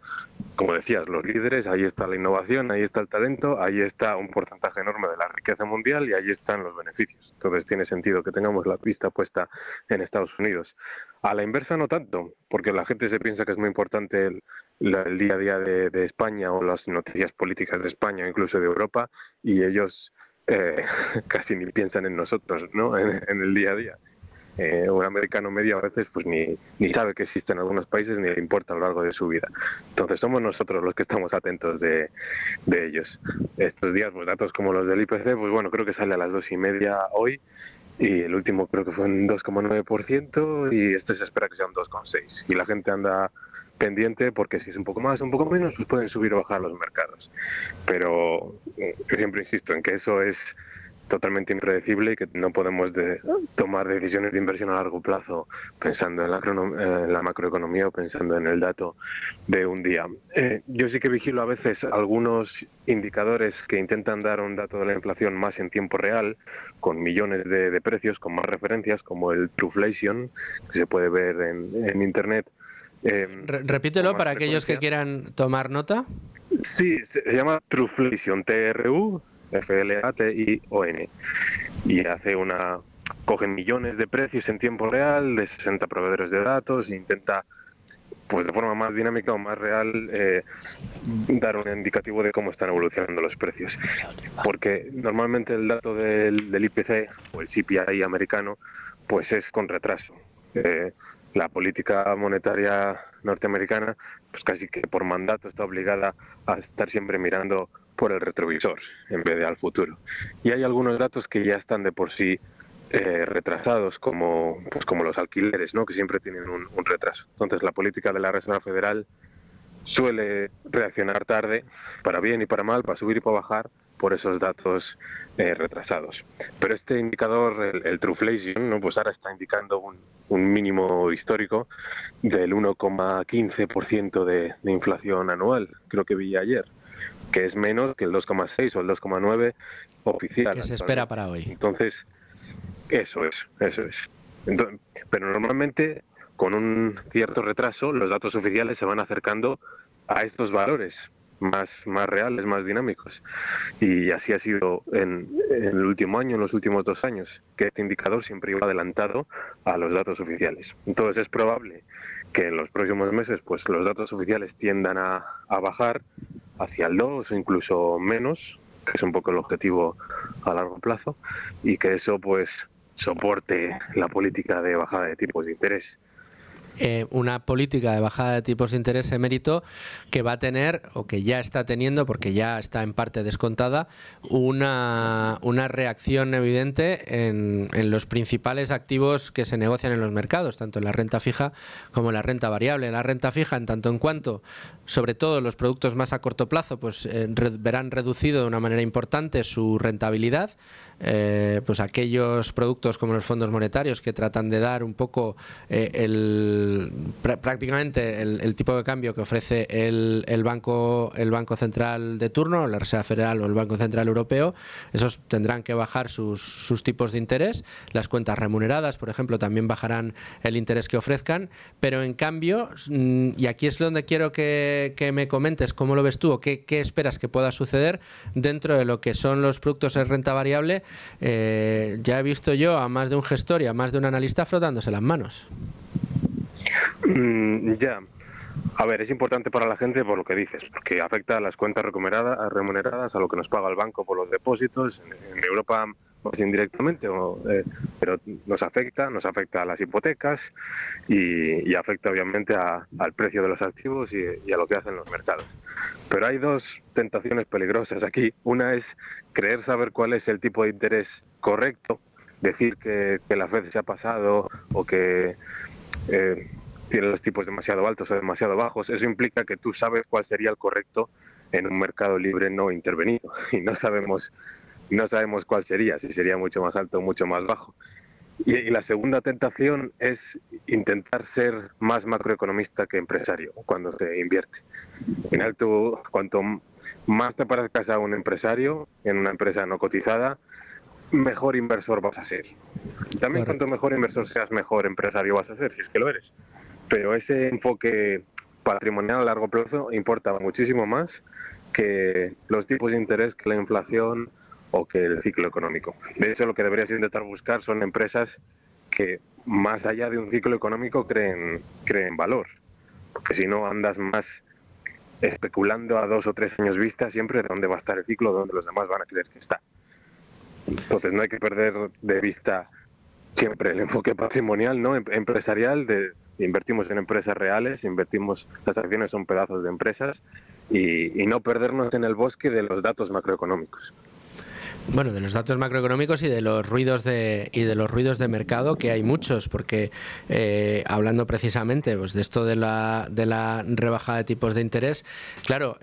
como decías, los líderes, ahí está la innovación, ahí está el talento, ahí está un porcentaje enorme de la riqueza mundial y ahí están los beneficios. Entonces tiene sentido que tengamos la vista puesta en Estados Unidos. A la inversa no tanto, porque la gente se piensa que es muy importante el día a día de España o las noticias políticas de España o incluso de Europa, y ellos casi ni piensan en nosotros, ¿no? En el día a día. Un americano medio a veces pues ni sabe que existen algunos países ni le importa a lo largo de su vida. Entonces somos nosotros los que estamos atentos de ellos. Estos días, pues datos como los del IPC, pues bueno, creo que sale a las 2:30 hoy, y el último creo que fue un 2,9%, y este se espera que sea un 2,6%. Y la gente anda pendiente, porque si es un poco más o un poco menos, pues pueden subir o bajar los mercados. Pero yo siempre insisto en que eso es totalmente impredecible y que no podemos tomar decisiones de inversión a largo plazo pensando en la macroeconomía o pensando en el dato de un día. Yo sí que vigilo a veces algunos indicadores que intentan dar un dato de la inflación más en tiempo real, con millones de precios, con más referencias, como el Truflation, que se puede ver en Internet. Repítelo para aquellos que quieran tomar nota. Sí, se llama Truflation, TRU, FLATION, y coge millones de precios en tiempo real de 60 proveedores de datos e intenta, pues de forma más dinámica o más real, dar un indicativo de cómo están evolucionando los precios. Porque normalmente el dato del IPC o el CPI americano, pues es con retraso. La política monetaria norteamericana, pues casi que por mandato está obligada a estar siempre mirando por el retrovisor en vez de al futuro. Y hay algunos datos que ya están de por sí retrasados, como los alquileres, ¿no?, que siempre tienen un retraso. Entonces la política de la Reserva Federal suele reaccionar tarde, para bien y para mal, para subir y para bajar, por esos datos retrasados. Pero este indicador, el Truflation, ¿no?, pues ahora está indicando un mínimo histórico del 1,15% de inflación anual, creo que vi ayer, que es menos que el 2,6 o el 2,9 oficial. Que se espera para hoy. Entonces, eso es. Entonces, pero normalmente, con un cierto retraso, los datos oficiales se van acercando a estos valores más reales, más dinámicos. Y así ha sido en el último año, en los últimos 2 años, que este indicador siempre iba adelantado a los datos oficiales. Entonces es probable que en los próximos meses pues los datos oficiales tiendan a bajar hacia el 2 o incluso menos, que es un poco el objetivo a largo plazo, y que eso pues soporte la política de bajada de tipos de interés. Una política de bajada de tipos de interés emérito que va a tener, o que ya está teniendo, porque ya está en parte descontada, una reacción evidente en los principales activos que se negocian en los mercados, tanto en la renta fija como en la renta variable. La renta fija, en tanto en cuanto, sobre todo los productos más a corto plazo, pues verán reducido de una manera importante su rentabilidad. Pues aquellos productos como los fondos monetarios, que tratan de dar un poco prácticamente el tipo de cambio que ofrece el banco central de turno, la Reserva Federal o el Banco Central Europeo, esos tendrán que bajar sus tipos de interés. Las cuentas remuneradas, por ejemplo, también bajarán el interés que ofrezcan, pero en cambio, y aquí es donde quiero que me comentes cómo lo ves tú o qué esperas que pueda suceder dentro de lo que son los productos en renta variable. Ya he visto yo a más de un gestor y a más de un analista frotándose las manos. Ya. A ver, es importante para la gente por lo que dices, porque afecta a las cuentas remuneradas, a lo que nos paga el banco por los depósitos. En Europa más indirectamente, pero nos afecta a las hipotecas y afecta obviamente al precio de los activos y a lo que hacen los mercados. Pero hay 2 tentaciones peligrosas aquí. Una es creer saber cuál es el tipo de interés correcto, decir que la Fed se ha pasado o que tiene los tipos demasiado altos o demasiado bajos. Eso implica que tú sabes cuál sería el correcto en un mercado libre no intervenido y no sabemos cuál sería, si sería mucho más alto o mucho más bajo. Y la segunda tentación es intentar ser más macroeconomista que empresario cuando se invierte. Al final tú, cuanto más te parezcas a un empresario en una empresa no cotizada, mejor inversor vas a ser. También cuanto mejor inversor seas, mejor empresario vas a ser, si es que lo eres. Pero ese enfoque patrimonial a largo plazo importa muchísimo más que los tipos de interés, que la inflación o que el ciclo económico. De hecho, lo que deberías intentar buscar son empresas que, más allá de un ciclo económico, creen valor. Porque si no, andas más especulando a 2 o 3 años vista siempre de dónde va a estar el ciclo, dónde los demás van a creer que está. Entonces no hay que perder de vista siempre el enfoque patrimonial, ¿no?, empresarial, invertimos en empresas reales, las acciones son pedazos de empresas, y no perdernos en el bosque de los datos macroeconómicos. Bueno, de los datos macroeconómicos y de los ruidos de mercado, que hay muchos, porque hablando precisamente pues de esto de la rebajada de tipos de interés, claro,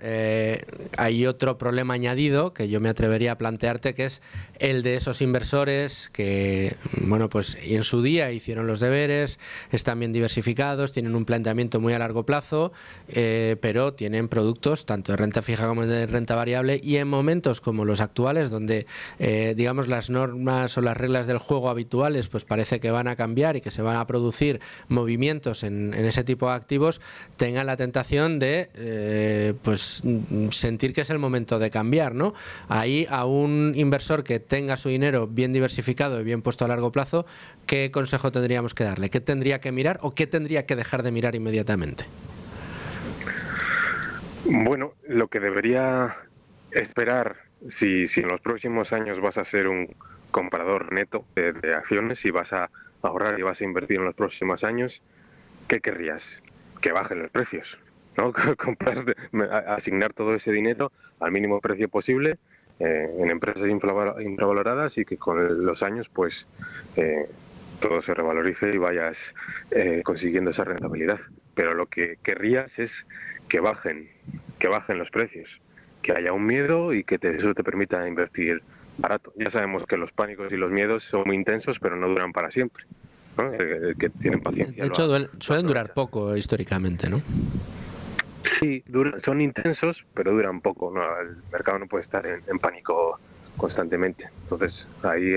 hay otro problema añadido que yo me atrevería a plantearte, que es el de esos inversores que, bueno, pues en su día hicieron los deberes, están bien diversificados, tienen un planteamiento muy a largo plazo, pero tienen productos tanto de renta fija como de renta variable, y en momentos como los actuales, donde digamos las normas o las reglas del juego habituales pues parece que van a cambiar y que se van a producir movimientos en ese tipo de activos, tengan la tentación de pues sentir que es el momento de cambiar, ¿no? Ahí, a un inversor que tenga su dinero bien diversificado y bien puesto a largo plazo, ¿qué consejo tendríamos que darle? ¿Qué tendría que mirar o qué tendría que dejar de mirar inmediatamente? Bueno, lo que debería esperar, si en los próximos años vas a ser un comprador neto de acciones y vas a ahorrar y vas a invertir en los próximos años, ¿qué querrías? Que bajen los precios, ¿no? Asignar todo ese dinero al mínimo precio posible en empresas infravaloradas, y que con los años pues todo se revalorice y vayas consiguiendo esa rentabilidad. Pero lo que querrías es que bajen los precios, que haya un miedo y que eso te permita invertir barato. Ya sabemos que los pánicos y los miedos son muy intensos, pero no duran para siempre, ¿no? Que tienen paciencia. De hecho, suelen durar poco históricamente, ¿no? Sí, son intensos, pero duran poco, ¿no? El mercado no puede estar en pánico constantemente. Entonces, ahí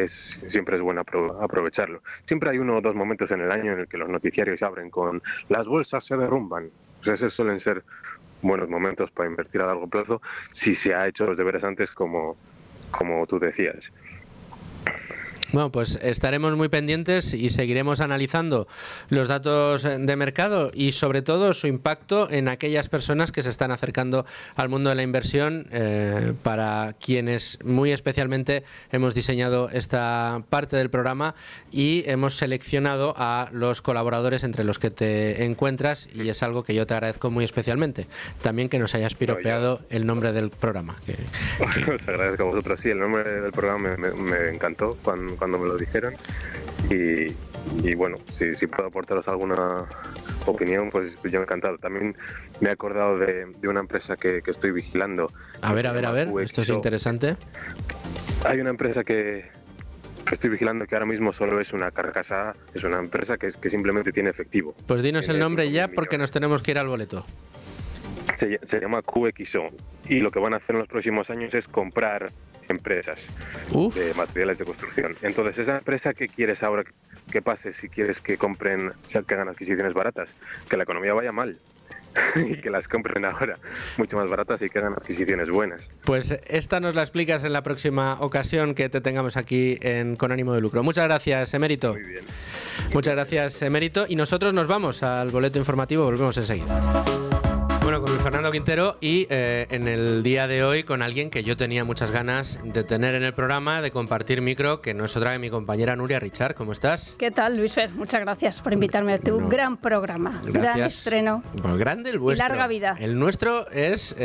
siempre es bueno aprovecharlo. Siempre hay 1 o 2 momentos en el año en el que los noticiarios se abren con las bolsas se derrumban. Pues esos suelen ser buenos momentos para invertir a largo plazo, si se ha hecho los deberes antes, como tú decías. Bueno, pues estaremos muy pendientes y seguiremos analizando los datos de mercado y sobre todo su impacto en aquellas personas que se están acercando al mundo de la inversión, para quienes muy especialmente hemos diseñado esta parte del programa y hemos seleccionado a los colaboradores entre los que te encuentras, y es algo que yo te agradezco muy especialmente. También que nos hayas piropeado el nombre del programa. Os agradezco a vosotros. Sí, el nombre del programa me encantó cuando me lo dijeron, y bueno, si puedo aportaros alguna opinión, pues yo encantado. También me he acordado de una empresa que estoy vigilando. A ver, esto es interesante. Hay una empresa que estoy vigilando que ahora mismo solo es una carcasa, es una empresa que simplemente tiene efectivo. Pues dinos el nombre ya, porque nos tenemos que ir al boleto. Se llama QXO, y lo que van a hacer en los próximos años es comprar empresas de materiales de construcción. Entonces, esa empresa, ¿qué quieres ahora que pase si quieres que compren, que hagan adquisiciones baratas? Que la economía vaya mal y que las compren ahora mucho más baratas y que hagan adquisiciones buenas. Pues esta nos la explicas en la próxima ocasión que te tengamos aquí Con Ánimo de Lucro. Muchas gracias, Emérito. Muy bien. Muchas gracias, Emérito. Y nosotros nos vamos al boleto informativo, volvemos enseguida. Bueno, con Luis Fernando Quintero, y en el día de hoy con alguien que yo tenía muchas ganas de tener en el programa, de compartir micro, que no es otra que mi compañera Nuria Richard. ¿Cómo estás? ¿Qué tal, Luis Fer? Muchas gracias por invitarme a tu gran programa. Gracias. Gran estreno. Bueno, grande el vuestro. Y larga vida. El nuestro es,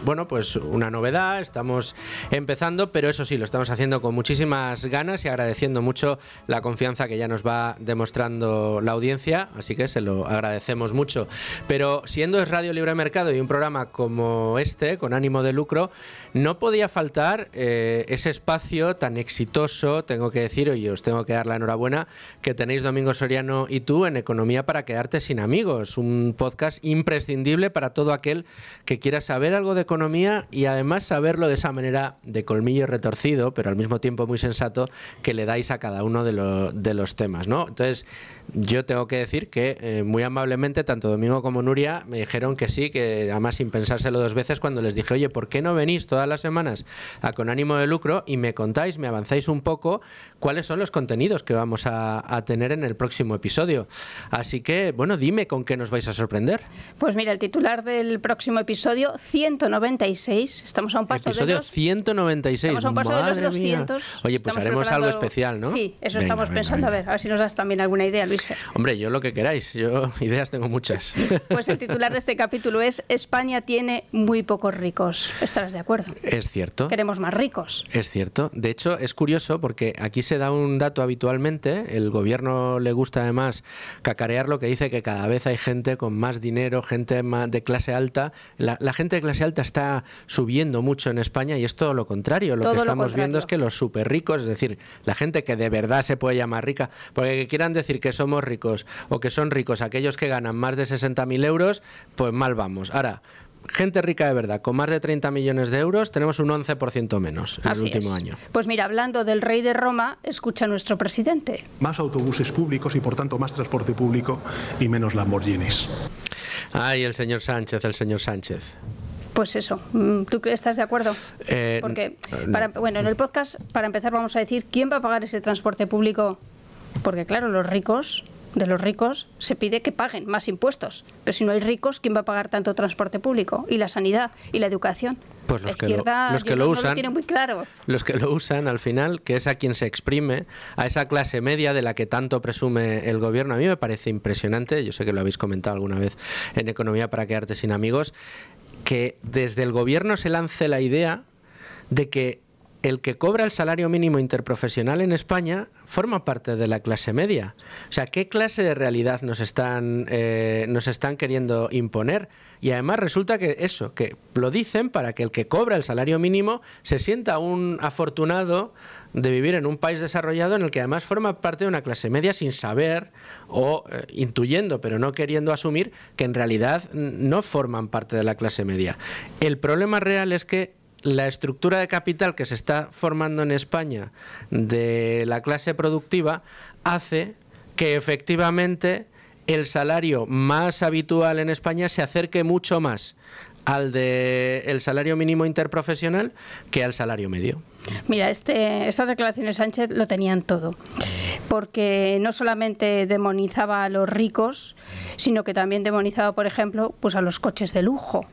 bueno, pues una novedad. Estamos empezando, pero eso sí, lo estamos haciendo con muchísimas ganas y agradeciendo mucho la confianza que ya nos va demostrando la audiencia, así que se lo agradecemos mucho. Pero siendo Radio Libre Mercado y un programa como este, Con Ánimo de Lucro, no podía faltar ese espacio tan exitoso, tengo que decir, y os tengo que dar la enhorabuena, que tenéis Domingo Soriano y tú en Economía para quedarte sin amigos, un podcast imprescindible para todo aquel que quiera saber algo de economía y además saberlo de esa manera de colmillo retorcido, pero al mismo tiempo muy sensato, que le dais a cada uno de los temas, ¿no? Entonces, yo tengo que decir que muy amablemente tanto Domingo como Nuria me dijeron que sí, que además sin pensárselo 2 veces, cuando les dije, oye, ¿por qué no venís todas las semanas a Con Ánimo de Lucro y me contáis, me avanzáis un poco cuáles son los contenidos que vamos a tener en el próximo episodio? Así que, bueno, dime con qué nos vais a sorprender. Pues mira, el titular del próximo episodio, 196, estamos a un paso episodio de los... 196, estamos a un paso de los 200. Mía. Oye, pues haremos algo especial, ¿no? Sí, eso estamos pensando. Venga. A ver si nos das también alguna idea, Luis Fer. Hombre, yo lo que queráis, yo ideas tengo muchas. Pues el titular de este capítulo es España tiene muy pocos ricos. ¿Estarás de acuerdo? Es cierto. Queremos más ricos. Es cierto. De hecho, es curioso porque aquí se da un dato habitualmente. El gobierno le gusta además cacarear lo que dice que cada vez hay gente con más dinero, gente de clase alta. La gente de clase alta está subiendo mucho en España y es todo lo contrario. Lo que estamos viendo es que los súper ricos, es decir, la gente que de verdad se puede llamar rica, porque que quieran decir que somos ricos o que son ricos aquellos que ganan más de 60.000 euros, pues mal vamos. Ahora, gente rica de verdad, con más de 30 millones de euros, tenemos un 11% menos en el último año. Pues mira, hablando del rey de Roma, escucha a nuestro presidente. Más autobuses públicos y por tanto más transporte público y menos Lamborghinis. Ay, el señor Sánchez, el señor Sánchez. Pues eso, ¿tú estás de acuerdo? Porque, bueno, en el podcast, para empezar, vamos a decir quién va a pagar ese transporte público. Porque claro, de los ricos se pide que paguen más impuestos. Pero si no hay ricos, ¿quién va a pagar tanto transporte público? Y la sanidad y la educación. Pues los que lo usan, lo tienen muy claro. Los que lo usan al final, que es a quien se exprime, a esa clase media de la que tanto presume el gobierno. A mí me parece impresionante, yo sé que lo habéis comentado alguna vez en Economía para quedarte sin amigos, que desde el gobierno se lance la idea de que el que cobra el salario mínimo interprofesional en España forma parte de la clase media. O sea, ¿qué clase de realidad nos están queriendo imponer? Y además resulta que lo dicen para que el que cobra el salario mínimo se sienta un afortunado de vivir en un país desarrollado en el que además forma parte de una clase media sin saber o intuyendo, pero no queriendo asumir que en realidad no forman parte de la clase media. El problema real es que la estructura de capital que se está formando en España de la clase productiva hace que efectivamente el salario más habitual en España se acerque mucho más al del salario mínimo interprofesional que al salario medio. Mira, estas declaraciones Sánchez lo tenían todo, porque no solamente demonizaba a los ricos, sino que también demonizaba, por ejemplo, pues a los coches de lujo.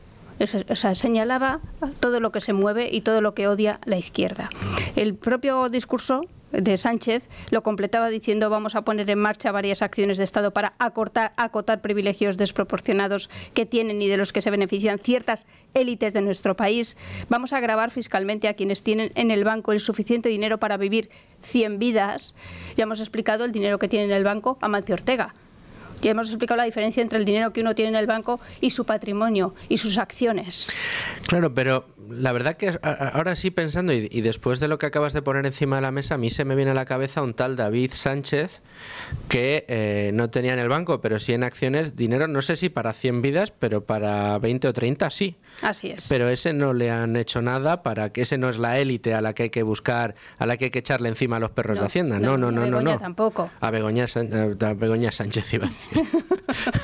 O sea, señalaba todo lo que se mueve y todo lo que odia la izquierda. El propio discurso de Sánchez lo completaba diciendo: vamos a poner en marcha varias acciones de Estado para acotar privilegios desproporcionados que tienen y de los que se benefician ciertas élites de nuestro país. Vamos a gravar fiscalmente a quienes tienen en el banco el suficiente dinero para vivir 100 vidas. Ya hemos explicado el dinero que tiene en el banco Amancio Ortega. Ya hemos explicado la diferencia entre el dinero que uno tiene en el banco y su patrimonio y sus acciones. Claro, pero la verdad que ahora sí pensando, y después de lo que acabas de poner encima de la mesa, a mí se me viene a la cabeza un tal David Sánchez que no tenía en el banco, pero sí en acciones, dinero, no sé si para 100 vidas, pero para 20 o 30 sí. Así es. Pero ese no le han hecho nada, para que ese no es la élite a la que hay que buscar, a la que hay que echarle encima a los perros de Hacienda. No. A Begoña tampoco. A Begoña Sánchez iba a decir.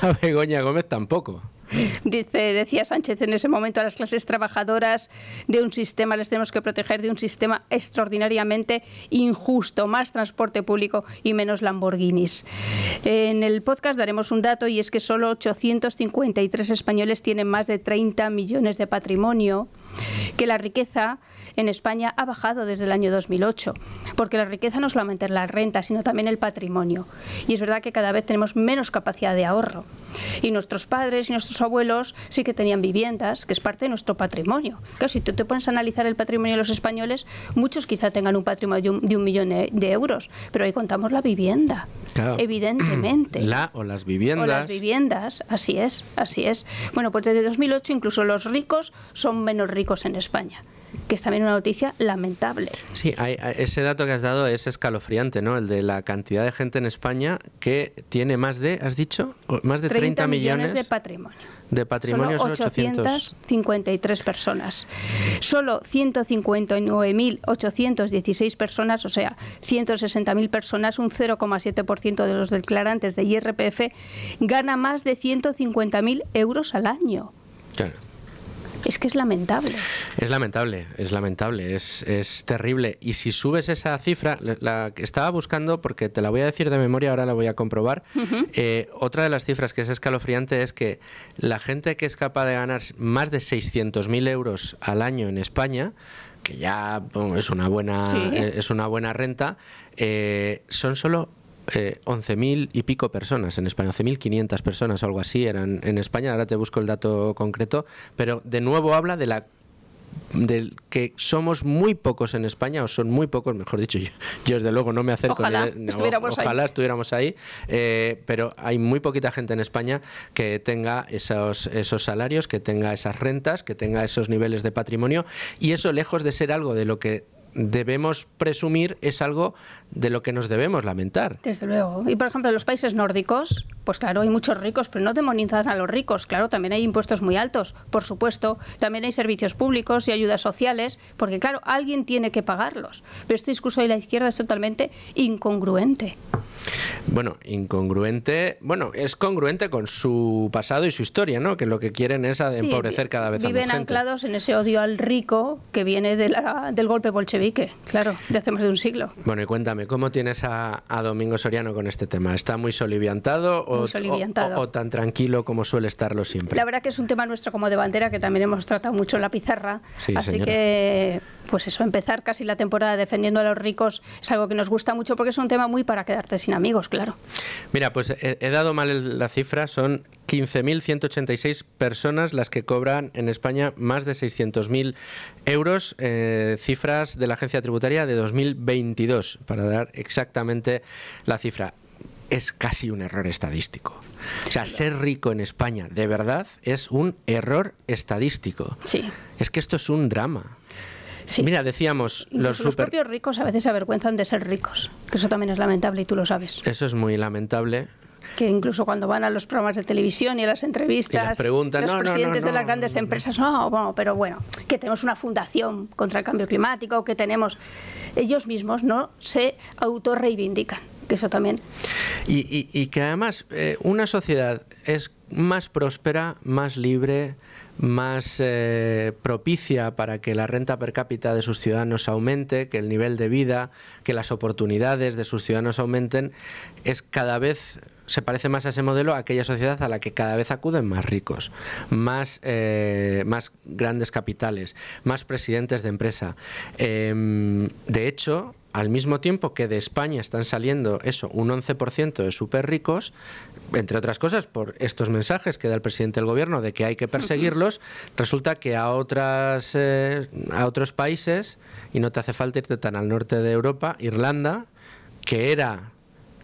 A Begoña Gómez tampoco. Decía Sánchez en ese momento: a las clases trabajadoras de un sistema les tenemos que proteger de un sistema extraordinariamente injusto, más transporte público y menos Lamborghinis. En el podcast daremos un dato, y es que solo 853 españoles tienen más de 30 millones de patrimonio, que la riqueza en España ha bajado desde el año 2008, porque la riqueza no solamente es la renta, sino también el patrimonio. Y es verdad que cada vez tenemos menos capacidad de ahorro. Y nuestros padres y nuestros abuelos sí que tenían viviendas, que es parte de nuestro patrimonio. Claro, si tú te pones a analizar el patrimonio de los españoles, muchos quizá tengan un patrimonio de 1 millón de euros, pero ahí contamos la vivienda, claro, evidentemente. O las viviendas. O las viviendas, así es, así es. Bueno, pues desde 2008 incluso los ricos son menos ricos en España, que es también una noticia lamentable. Sí, ese dato que has dado es escalofriante, ¿no? El de la cantidad de gente en España que tiene más de, ¿has dicho? Más de 30 millones de patrimonio. De patrimonio, solo 853 personas. Solo 159.816 personas, o sea, 160.000 personas, un 0,7% de los declarantes de IRPF, gana más de 150.000 euros al año. Claro. Es que es lamentable. Es lamentable, es terrible. Y si subes esa cifra, la que estaba buscando, porque te la voy a decir de memoria, ahora la voy a comprobar, otra de las cifras que es escalofriante es que la gente que es capaz de ganar más de 600.000 euros al año en España, que ya es una buena renta, son solo 11.000 y pico personas en España, 11.500 personas o algo así eran en España, ahora te busco el dato concreto, pero de nuevo habla del que somos muy pocos en España, o son muy pocos, mejor dicho, yo desde luego no me acerco, ojalá estuviéramos ahí, pero hay muy poquita gente en España que tenga esos salarios, que tenga esas rentas, que tenga esos niveles de patrimonio, y eso, lejos de ser algo de lo que debemos presumir, es algo de lo que nos debemos lamentar. Desde luego. Y por ejemplo, en los países nórdicos, pues claro, hay muchos ricos, pero no demonizan a los ricos. Claro, también hay impuestos muy altos, por supuesto. También hay servicios públicos y ayudas sociales, porque claro, alguien tiene que pagarlos. Pero este discurso de la izquierda es totalmente incongruente. Bueno, incongruente, bueno, es congruente con su pasado y su historia, ¿no? Que lo que quieren es empobrecer cada vez a más gente. Viven anclados en ese odio al rico que viene del golpe bolchevique, claro, de hace más de un siglo. Bueno, y cuéntame, ¿cómo tienes a Domingo Soriano con este tema? ¿Está muy soliviantado o tan tranquilo como suele estarlo siempre? La verdad que es un tema nuestro como de bandera que también hemos tratado mucho en la pizarra, sí, así señora. Que, pues eso, empezar casi la temporada defendiendo a los ricos es algo que nos gusta mucho porque es un tema muy para quedarte sin amigos, claro. Mira, pues he dado mal la cifra, son 15.186 personas las que cobran en España más de 600.000 euros, cifras de la Agencia Tributaria de 2022, para dar exactamente la cifra. Es casi un error estadístico. O sea, ser rico en España, de verdad, es un error estadístico. Sí. Es que esto es un drama. Sí. Mira, decíamos... Los propios ricos a veces se avergüenzan de ser ricos, que eso también es lamentable y tú lo sabes. Eso es muy lamentable. Que incluso cuando van a los programas de televisión y a las entrevistas, y les preguntan, los presidentes de las grandes empresas, pero bueno, que tenemos una fundación contra el cambio climático, que tenemos... Ellos mismos no se autorreivindican, que eso también... Y que además una sociedad es más próspera, más libre, más propicia para que la renta per cápita de sus ciudadanos aumente, que el nivel de vida, que las oportunidades de sus ciudadanos aumenten, es cada vez... se parece más a ese modelo, a aquella sociedad a la que cada vez acuden más ricos, más grandes capitales, más presidentes de empresa. De hecho, al mismo tiempo que de España están saliendo un 11% de súper ricos, entre otras cosas por estos mensajes que da el presidente del gobierno de que hay que perseguirlos, resulta que a otros países, y no te hace falta irte tan al norte de Europa, Irlanda, que era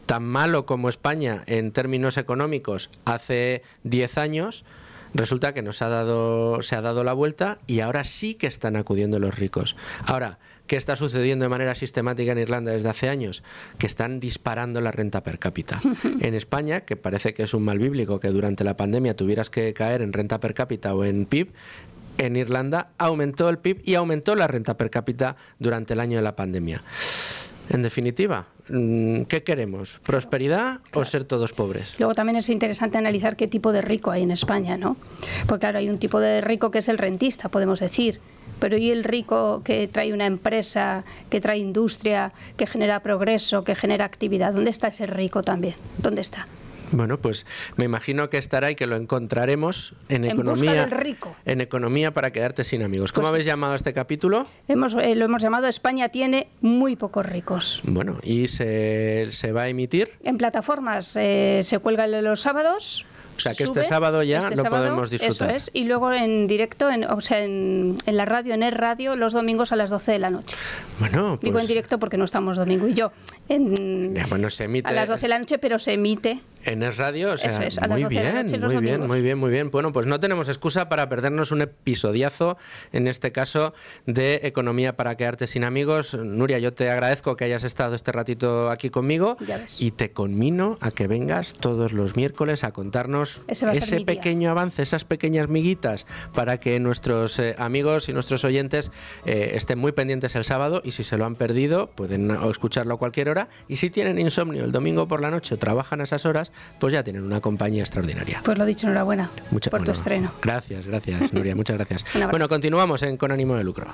tan malo como España en términos económicos hace 10 años, resulta que se ha dado la vuelta y ahora sí que están acudiendo los ricos. Ahora, ¿qué está sucediendo de manera sistemática en Irlanda desde hace años? Que están disparando la renta per cápita. En España, que parece que es un mal bíblico que durante la pandemia tuvieras que caer en renta per cápita o en PIB, en Irlanda aumentó el PIB y aumentó la renta per cápita durante el año de la pandemia. En definitiva, ¿qué queremos? ¿Prosperidad o ser todos pobres? Luego también es interesante analizar qué tipo de rico hay en España, ¿no? Porque claro, hay un tipo de rico que es el rentista, podemos decir. Pero ¿y el rico que trae una empresa, que trae industria, que genera progreso, que genera actividad? ¿Dónde está ese rico también? ¿Dónde está? Bueno, pues me imagino que estará y que lo encontraremos en economía. Busca del rico. En economía para quedarte sin amigos. ¿Cómo habéis llamado a este capítulo? Lo hemos llamado España tiene muy pocos ricos. Bueno, ¿y se va a emitir? En plataformas se cuelga los sábados. O sea que este sábado ya lo podemos disfrutar. Eso es, y luego en directo, en la radio, en el radio, los domingos a las 12 de la noche. Bueno, pues... Digo en directo porque no estamos Domingo y yo. Bueno, se emite... A las 12 de la noche, pero se emite... En Es Radio, o sea, eso es, muy bien. Bueno, pues no tenemos excusa para perdernos un episodiazo, en este caso, de Economía para quedarte sin amigos. Nuria, yo te agradezco que hayas estado este ratito aquí conmigo y te conmino a que vengas todos los miércoles a contarnos ese pequeño avance, esas pequeñas miguitas, para que nuestros amigos y nuestros oyentes estén muy pendientes el sábado, y si se lo han perdido, pueden escucharlo a cualquier hora, y si tienen insomnio el domingo por la noche o trabajan a esas horas, pues ya tienen una compañía extraordinaria. Pues lo dicho, enhorabuena por tu estreno. Gracias, Nuria, muchas gracias. Bueno, continuamos Con ánimo de lucro.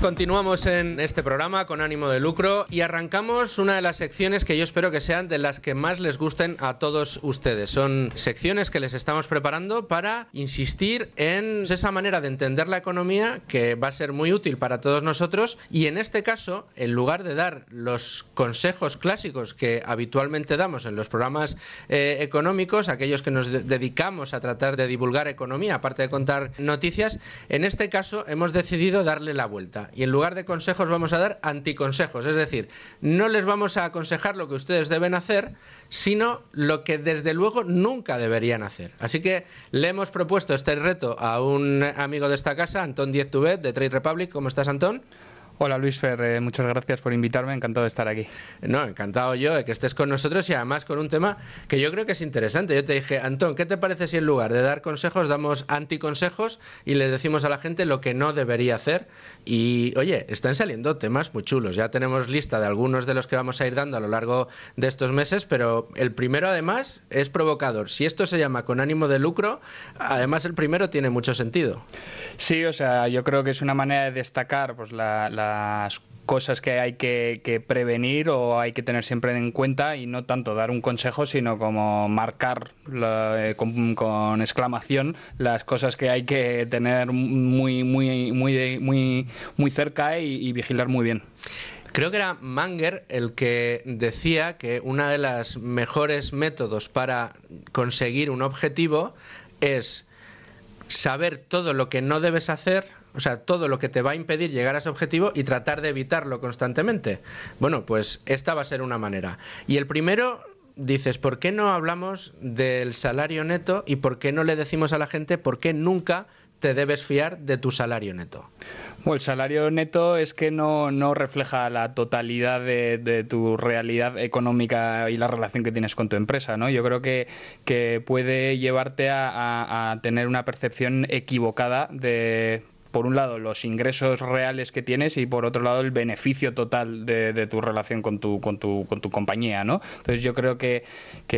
Continuamos en este programa con ánimo de lucro y arrancamos una de las secciones que yo espero que sean de las que más les gusten a todos ustedes. Son secciones que les estamos preparando para insistir en esa manera de entender la economía que va a ser muy útil para todos nosotros, y en este caso, en lugar de dar los consejos clásicos que habitualmente damos en los programas económicos, aquellos que nos dedicamos a tratar de divulgar economía, aparte de contar noticias, en este caso hemos decidido darle la vuelta. Y en lugar de consejos vamos a dar anticonsejos, es decir, no les vamos a aconsejar lo que ustedes deben hacer, sino lo que desde luego nunca deberían hacer. Así que le hemos propuesto este reto a un amigo de esta casa, Antón Diez-Tubet, de Trade Republic. ¿Cómo estás, Antón? Hola Luis Fer, muchas gracias por invitarme, encantado de estar aquí. No, encantado yo de que estés con nosotros, y además con un tema que yo creo que es interesante. Yo te dije, Antón, ¿qué te parece si en lugar de dar consejos damos anticonsejos y les decimos a la gente lo que no debería hacer? Y oye, están saliendo temas muy chulos. Ya tenemos lista de algunos de los que vamos a ir dando a lo largo de estos meses, pero el primero además es provocador. Si esto se llama con ánimo de lucro, además el primero tiene mucho sentido. Sí, o sea, yo creo que es una manera de destacar pues las cosas que hay que prevenir o hay que tener siempre en cuenta, y no tanto dar un consejo, sino como marcar con exclamación las cosas que hay que tener muy cerca y vigilar muy bien. Creo que era Manger el que decía que uno de los mejores métodos para conseguir un objetivo es saber todo lo que no debes hacer, o sea, todo lo que te va a impedir llegar a ese objetivo, y tratar de evitarlo constantemente. Bueno, pues esta va a ser una manera. Y el primero, dices, ¿por qué no hablamos del salario neto y por qué no le decimos a la gente por qué nunca te debes fiar de tu salario neto? Bueno, el salario neto es que no refleja la totalidad de tu realidad económica y la relación que tienes con tu empresa, ¿no? Yo creo que puede llevarte a tener una percepción equivocada de, por un lado, los ingresos reales que tienes, y por otro lado, el beneficio total de tu relación con tu compañía, ¿no? Entonces yo creo que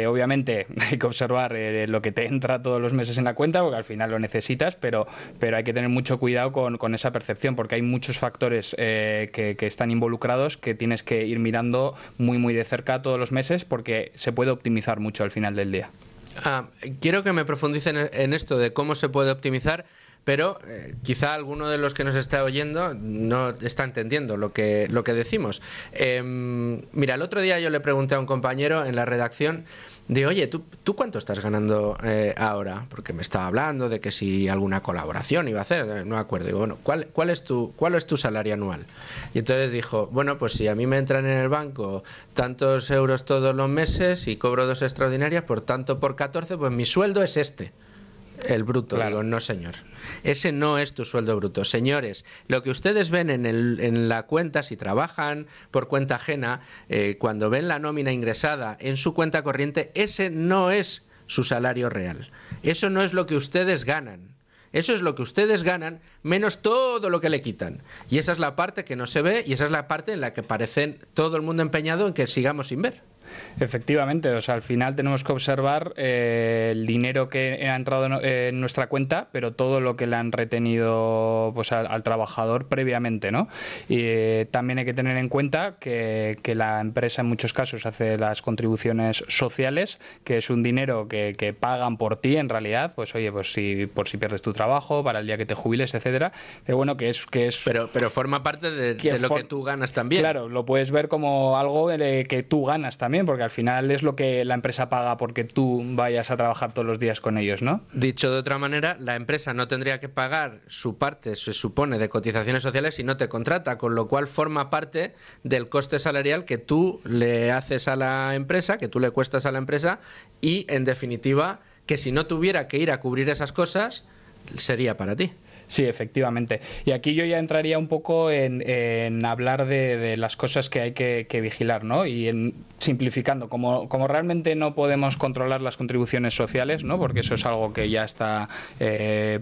obviamente hay que observar lo que te entra todos los meses en la cuenta, porque al final lo necesitas, pero hay que tener mucho cuidado con esa percepción, porque hay muchos factores que están involucrados que tienes que ir mirando muy de cerca todos los meses, porque se puede optimizar mucho al final del día. Quiero que me profundicen en esto de cómo se puede optimizar, pero quizá alguno de los que nos está oyendo no está entendiendo lo que decimos. Mira, el otro día yo le pregunté a un compañero en la redacción, de oye, ¿tú cuánto estás ganando ahora? Porque me estaba hablando de que si alguna colaboración iba a hacer, no me acuerdo. Digo, bueno, ¿cuál es tu salario anual? Y entonces dijo, bueno, pues si a mí me entran en el banco tantos euros todos los meses y cobro 2 extraordinarias, por tanto por 14, pues mi sueldo es este. El bruto. Claro. Digo, no señor, ese no es tu sueldo bruto. Señores, lo que ustedes ven en la cuenta, si trabajan por cuenta ajena, cuando ven la nómina ingresada en su cuenta corriente, ese no es su salario real. Eso no es lo que ustedes ganan. Eso es lo que ustedes ganan menos todo lo que le quitan. Y esa es la parte que no se ve, y esa es la parte en la que parecen todo el mundo empeñado en que sigamos sin ver. Efectivamente, o sea, al final tenemos que observar el dinero que ha entrado en nuestra cuenta, pero todo lo que le han retenido pues al trabajador previamente, ¿no? Y también hay que tener en cuenta que la empresa en muchos casos hace las contribuciones sociales, que es un dinero que pagan por ti en realidad, pues oye, pues por si pierdes tu trabajo, para el día que te jubiles, etcétera. Pero bueno, que es pero forma parte de lo que tú ganas también. Claro, lo puedes ver como algo que tú ganas también, porque al final es lo que la empresa paga porque tú vayas a trabajar todos los días con ellos, ¿no? Dicho de otra manera, la empresa no tendría que pagar su parte, se supone, de cotizaciones sociales si no te contrata, con lo cual forma parte del coste salarial que tú le haces a la empresa, que tú le cuestas a la empresa, y en definitiva que si no tuviera que ir a cubrir esas cosas, sería para ti. Sí, efectivamente. Y aquí yo ya entraría un poco en hablar de las cosas que hay que vigilar, ¿no? Y en simplificando, como realmente no podemos controlar las contribuciones sociales, ¿no? Porque eso es algo que ya está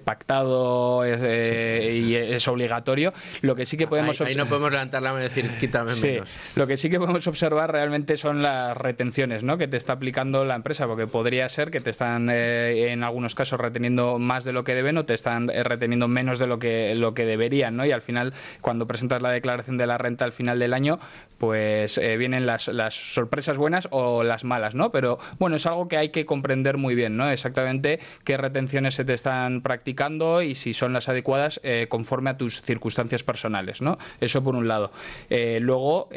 pactado y es obligatorio. Lo que sí que podemos ahí no podemos levantar la mano y decir quítame menos. Lo que sí que podemos observar realmente son las retenciones, ¿no? Que te está aplicando la empresa, porque podría ser que te están en algunos casos reteniendo más de lo que deben, o te están reteniendo menos menos de lo que deberían, ¿no? Y al final, cuando presentas la declaración de la renta al final del año, pues vienen las sorpresas buenas o las malas, ¿no? Pero bueno, es algo que hay que comprender muy bien, ¿no? Exactamente qué retenciones se te están practicando y si son las adecuadas conforme a tus circunstancias personales, ¿no? Eso por un lado. Luego,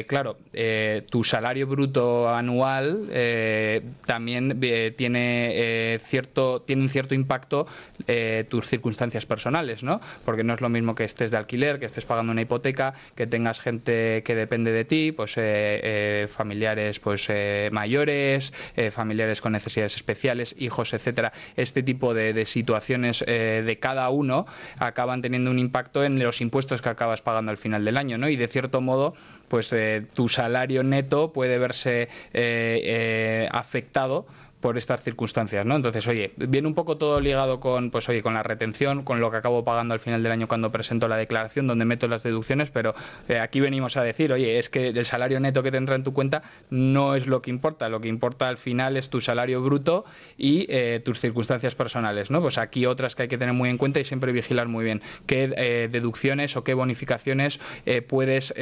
claro, tu salario bruto anual también tiene un cierto impacto tus circunstancias personales, ¿no? Porque no es lo mismo que estés de alquiler, que estés pagando una hipoteca, que tengas gente que depende de ti, pues familiares pues mayores, familiares con necesidades especiales, hijos, etcétera. Este tipo de situaciones de cada uno acaban teniendo un impacto en los impuestos que acabas pagando al final del año, ¿no? Y de cierto modo, pues tu salario neto puede verse afectado por estas circunstancias, ¿no? Entonces, oye, viene un poco todo ligado con, pues oye, con la retención, con lo que acabo pagando al final del año cuando presento la declaración, donde meto las deducciones, pero aquí venimos a decir, oye, es que el salario neto que te entra en tu cuenta no es lo que importa al final es tu salario bruto y tus circunstancias personales, ¿no? Pues aquí otras que hay que tener muy en cuenta y siempre vigilar muy bien qué deducciones o qué bonificaciones puedes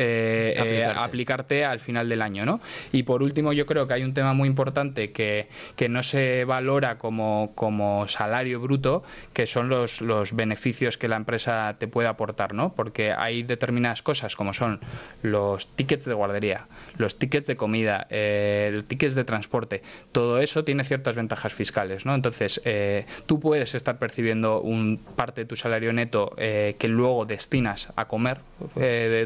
aplicarte al final del año, ¿no? Y por último, yo creo que hay un tema muy importante que no se valora como salario bruto, que son los beneficios que la empresa te puede aportar, ¿no? Porque hay determinadas cosas como son los tickets de guardería, los tickets de comida, los tickets de transporte. Todo eso tiene ciertas ventajas fiscales, ¿no? Entonces, tú puedes estar percibiendo parte de tu salario neto que luego destinas a comer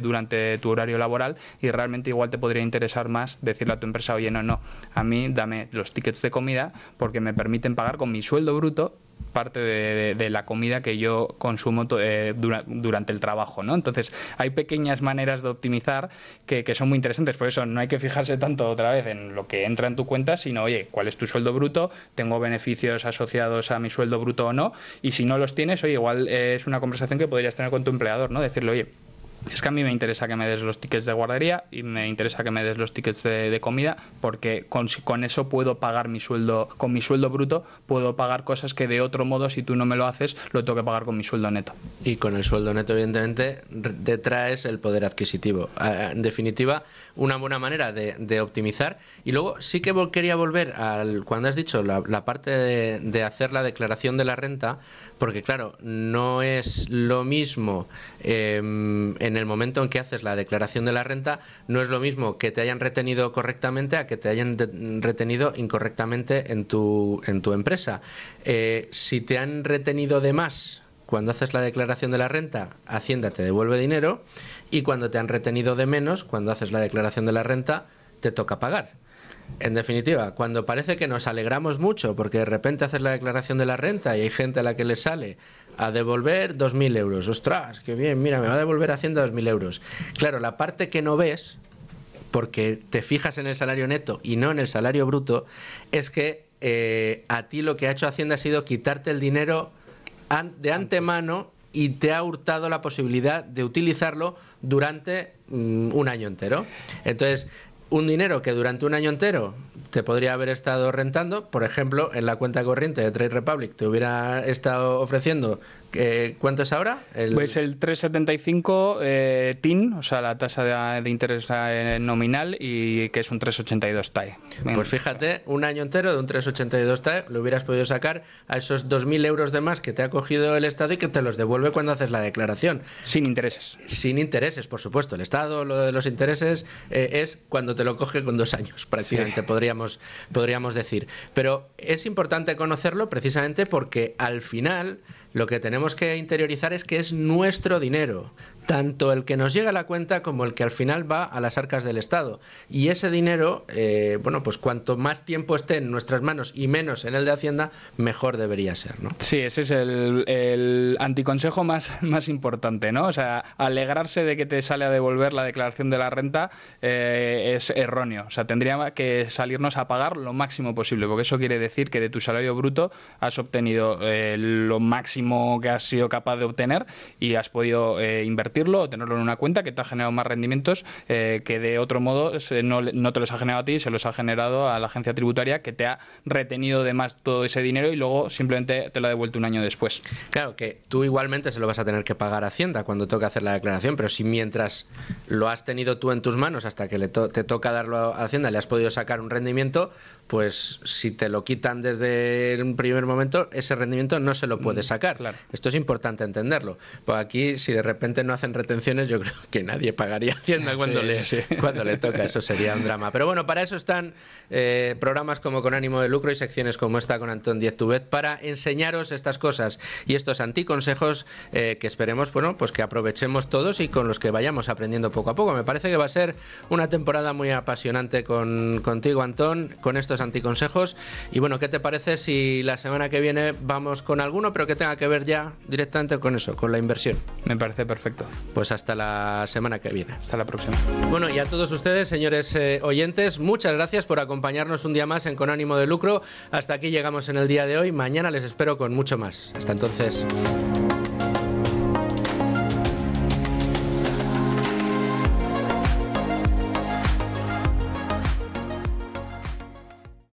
durante tu horario laboral y realmente igual te podría interesar más decirle a tu empresa, oye, no, a mí dame los tickets de comida porque me permiten pagar con mi sueldo bruto parte de la comida que yo consumo durante el trabajo, ¿no? Entonces, hay pequeñas maneras de optimizar que son muy interesantes. Por eso no hay que fijarse tanto otra vez en lo que entra en tu cuenta, sino, oye, ¿cuál es tu sueldo bruto? ¿Tengo beneficios asociados a mi sueldo bruto o no? Y si no los tienes, oye, igual es una conversación que podrías tener con tu empleador, ¿no? Decirle, oye, es que a mí me interesa que me des los tickets de guardería y me interesa que me des los tickets de comida porque con eso puedo pagar mi sueldo, con mi sueldo bruto puedo pagar cosas que de otro modo si tú no me lo haces lo tengo que pagar con mi sueldo neto. Y con el sueldo neto evidentemente te traes el poder adquisitivo. En definitiva, una buena manera de optimizar. Y luego sí que quería volver cuando has dicho la parte de hacer la declaración de la renta, porque claro, no es lo mismo en el momento en que haces la declaración de la renta, no es lo mismo que te hayan retenido correctamente a que te hayan retenido incorrectamente en tu empresa. Si te han retenido de más cuando haces la declaración de la renta, Hacienda te devuelve dinero, y cuando te han retenido de menos, cuando haces la declaración de la renta, te toca pagar. En definitiva, cuando parece que nos alegramos mucho porque de repente haces la declaración de la renta y hay gente a la que le sale a devolver 2.000 euros. ¡Ostras, qué bien! Mira, me va a devolver Hacienda 2.000 euros. Claro, la parte que no ves, porque te fijas en el salario neto y no en el salario bruto, es que a ti lo que ha hecho Hacienda ha sido quitarte el dinero de antemano y te ha hurtado la posibilidad de utilizarlo durante un año entero. Entonces, un dinero que durante un año entero te podría haber estado rentando, por ejemplo, en la cuenta corriente de Trade Republic te hubiera estado ofreciendo, ¿cuánto es ahora? Pues el 3,75 TIN, o sea, la tasa de interés nominal, y que es un 3,82 TAE. Pues fíjate, un año entero de un 3,82 TAE lo hubieras podido sacar a esos 2.000 euros de más que te ha cogido el Estado y que te los devuelve cuando haces la declaración. Sin intereses. Sin intereses, por supuesto. El Estado, lo de los intereses, es cuando te lo coge con 2 años, prácticamente, sí. podríamos decir. Pero es importante conocerlo precisamente porque al final lo que tenemos que interiorizar es que es nuestro dinero, tanto el que nos llega a la cuenta como el que al final va a las arcas del Estado. Y ese dinero, bueno, pues cuanto más tiempo esté en nuestras manos y menos en el de Hacienda, mejor debería ser, ¿no? Sí, ese es el anticonsejo más importante, ¿no? O sea, alegrarse de que te sale a devolver la declaración de la renta es erróneo. O sea, tendría que salirnos vas a pagar lo máximo posible, porque eso quiere decir que de tu salario bruto has obtenido lo máximo que has sido capaz de obtener y has podido invertirlo o tenerlo en una cuenta que te ha generado más rendimientos que de otro modo no te los ha generado a ti, se los ha generado a la agencia tributaria, que te ha retenido de más todo ese dinero y luego simplemente te lo ha devuelto un año después. Claro, que tú igualmente se lo vas a tener que pagar a Hacienda cuando toque hacer la declaración, pero si mientras lo has tenido tú en tus manos hasta que te toca darlo a Hacienda le has podido sacar un rendimiento, pues si te lo quitan desde un primer momento, ese rendimiento no se lo puedes sacar. Claro. Esto es importante entenderlo. Pues aquí, si de repente no hacen retenciones, yo creo que nadie pagaría Hacienda cuando le toca. Eso sería un drama. Pero bueno, para eso están programas como Con Ánimo de Lucro y secciones como esta con Antón Díez Tubet, para enseñaros estas cosas y estos anticonsejos que esperemos, bueno, pues que aprovechemos todos y con los que vayamos aprendiendo poco a poco. Me parece que va a ser una temporada muy apasionante contigo, Antón, con estos anticonsejos. Y bueno, ¿qué te parece si la semana que viene vamos con alguno, pero que tenga que ver ya directamente con eso, con la inversión? Me parece perfecto. Pues hasta la semana que viene. Hasta la próxima. Bueno, y a todos ustedes, señores oyentes, muchas gracias por acompañarnos un día más en Con Ánimo de Lucro. Hasta aquí llegamos en el día de hoy. Mañana les espero con mucho más. Hasta entonces.